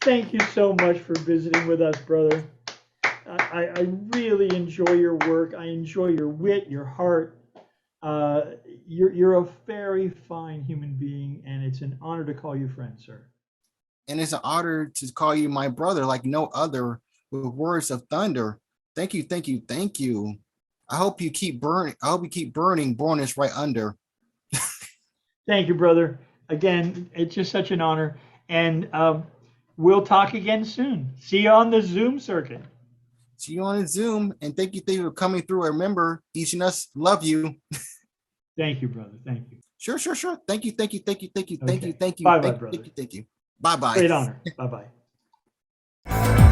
Thank you so much for visiting with us, brother. I really enjoy your work. I enjoy your wit, your heart. Uh, you're a very fine human being, and it's an honor to call you friend, sir. And it's an honor to call you my brother like no other with words of thunder. Thank you. I hope you keep burning. I hope you keep burning, born is right under. Thank you, brother. Again, it's just such an honor, and we'll talk again soon. See you on the Zoom circuit. See you on Zoom. And thank you for coming through. Remember, each and us love you. Thank you, brother. Thank you. Sure. Thank you. Okay. Bye-bye, brother. Bye-bye. Great honor. Bye-bye.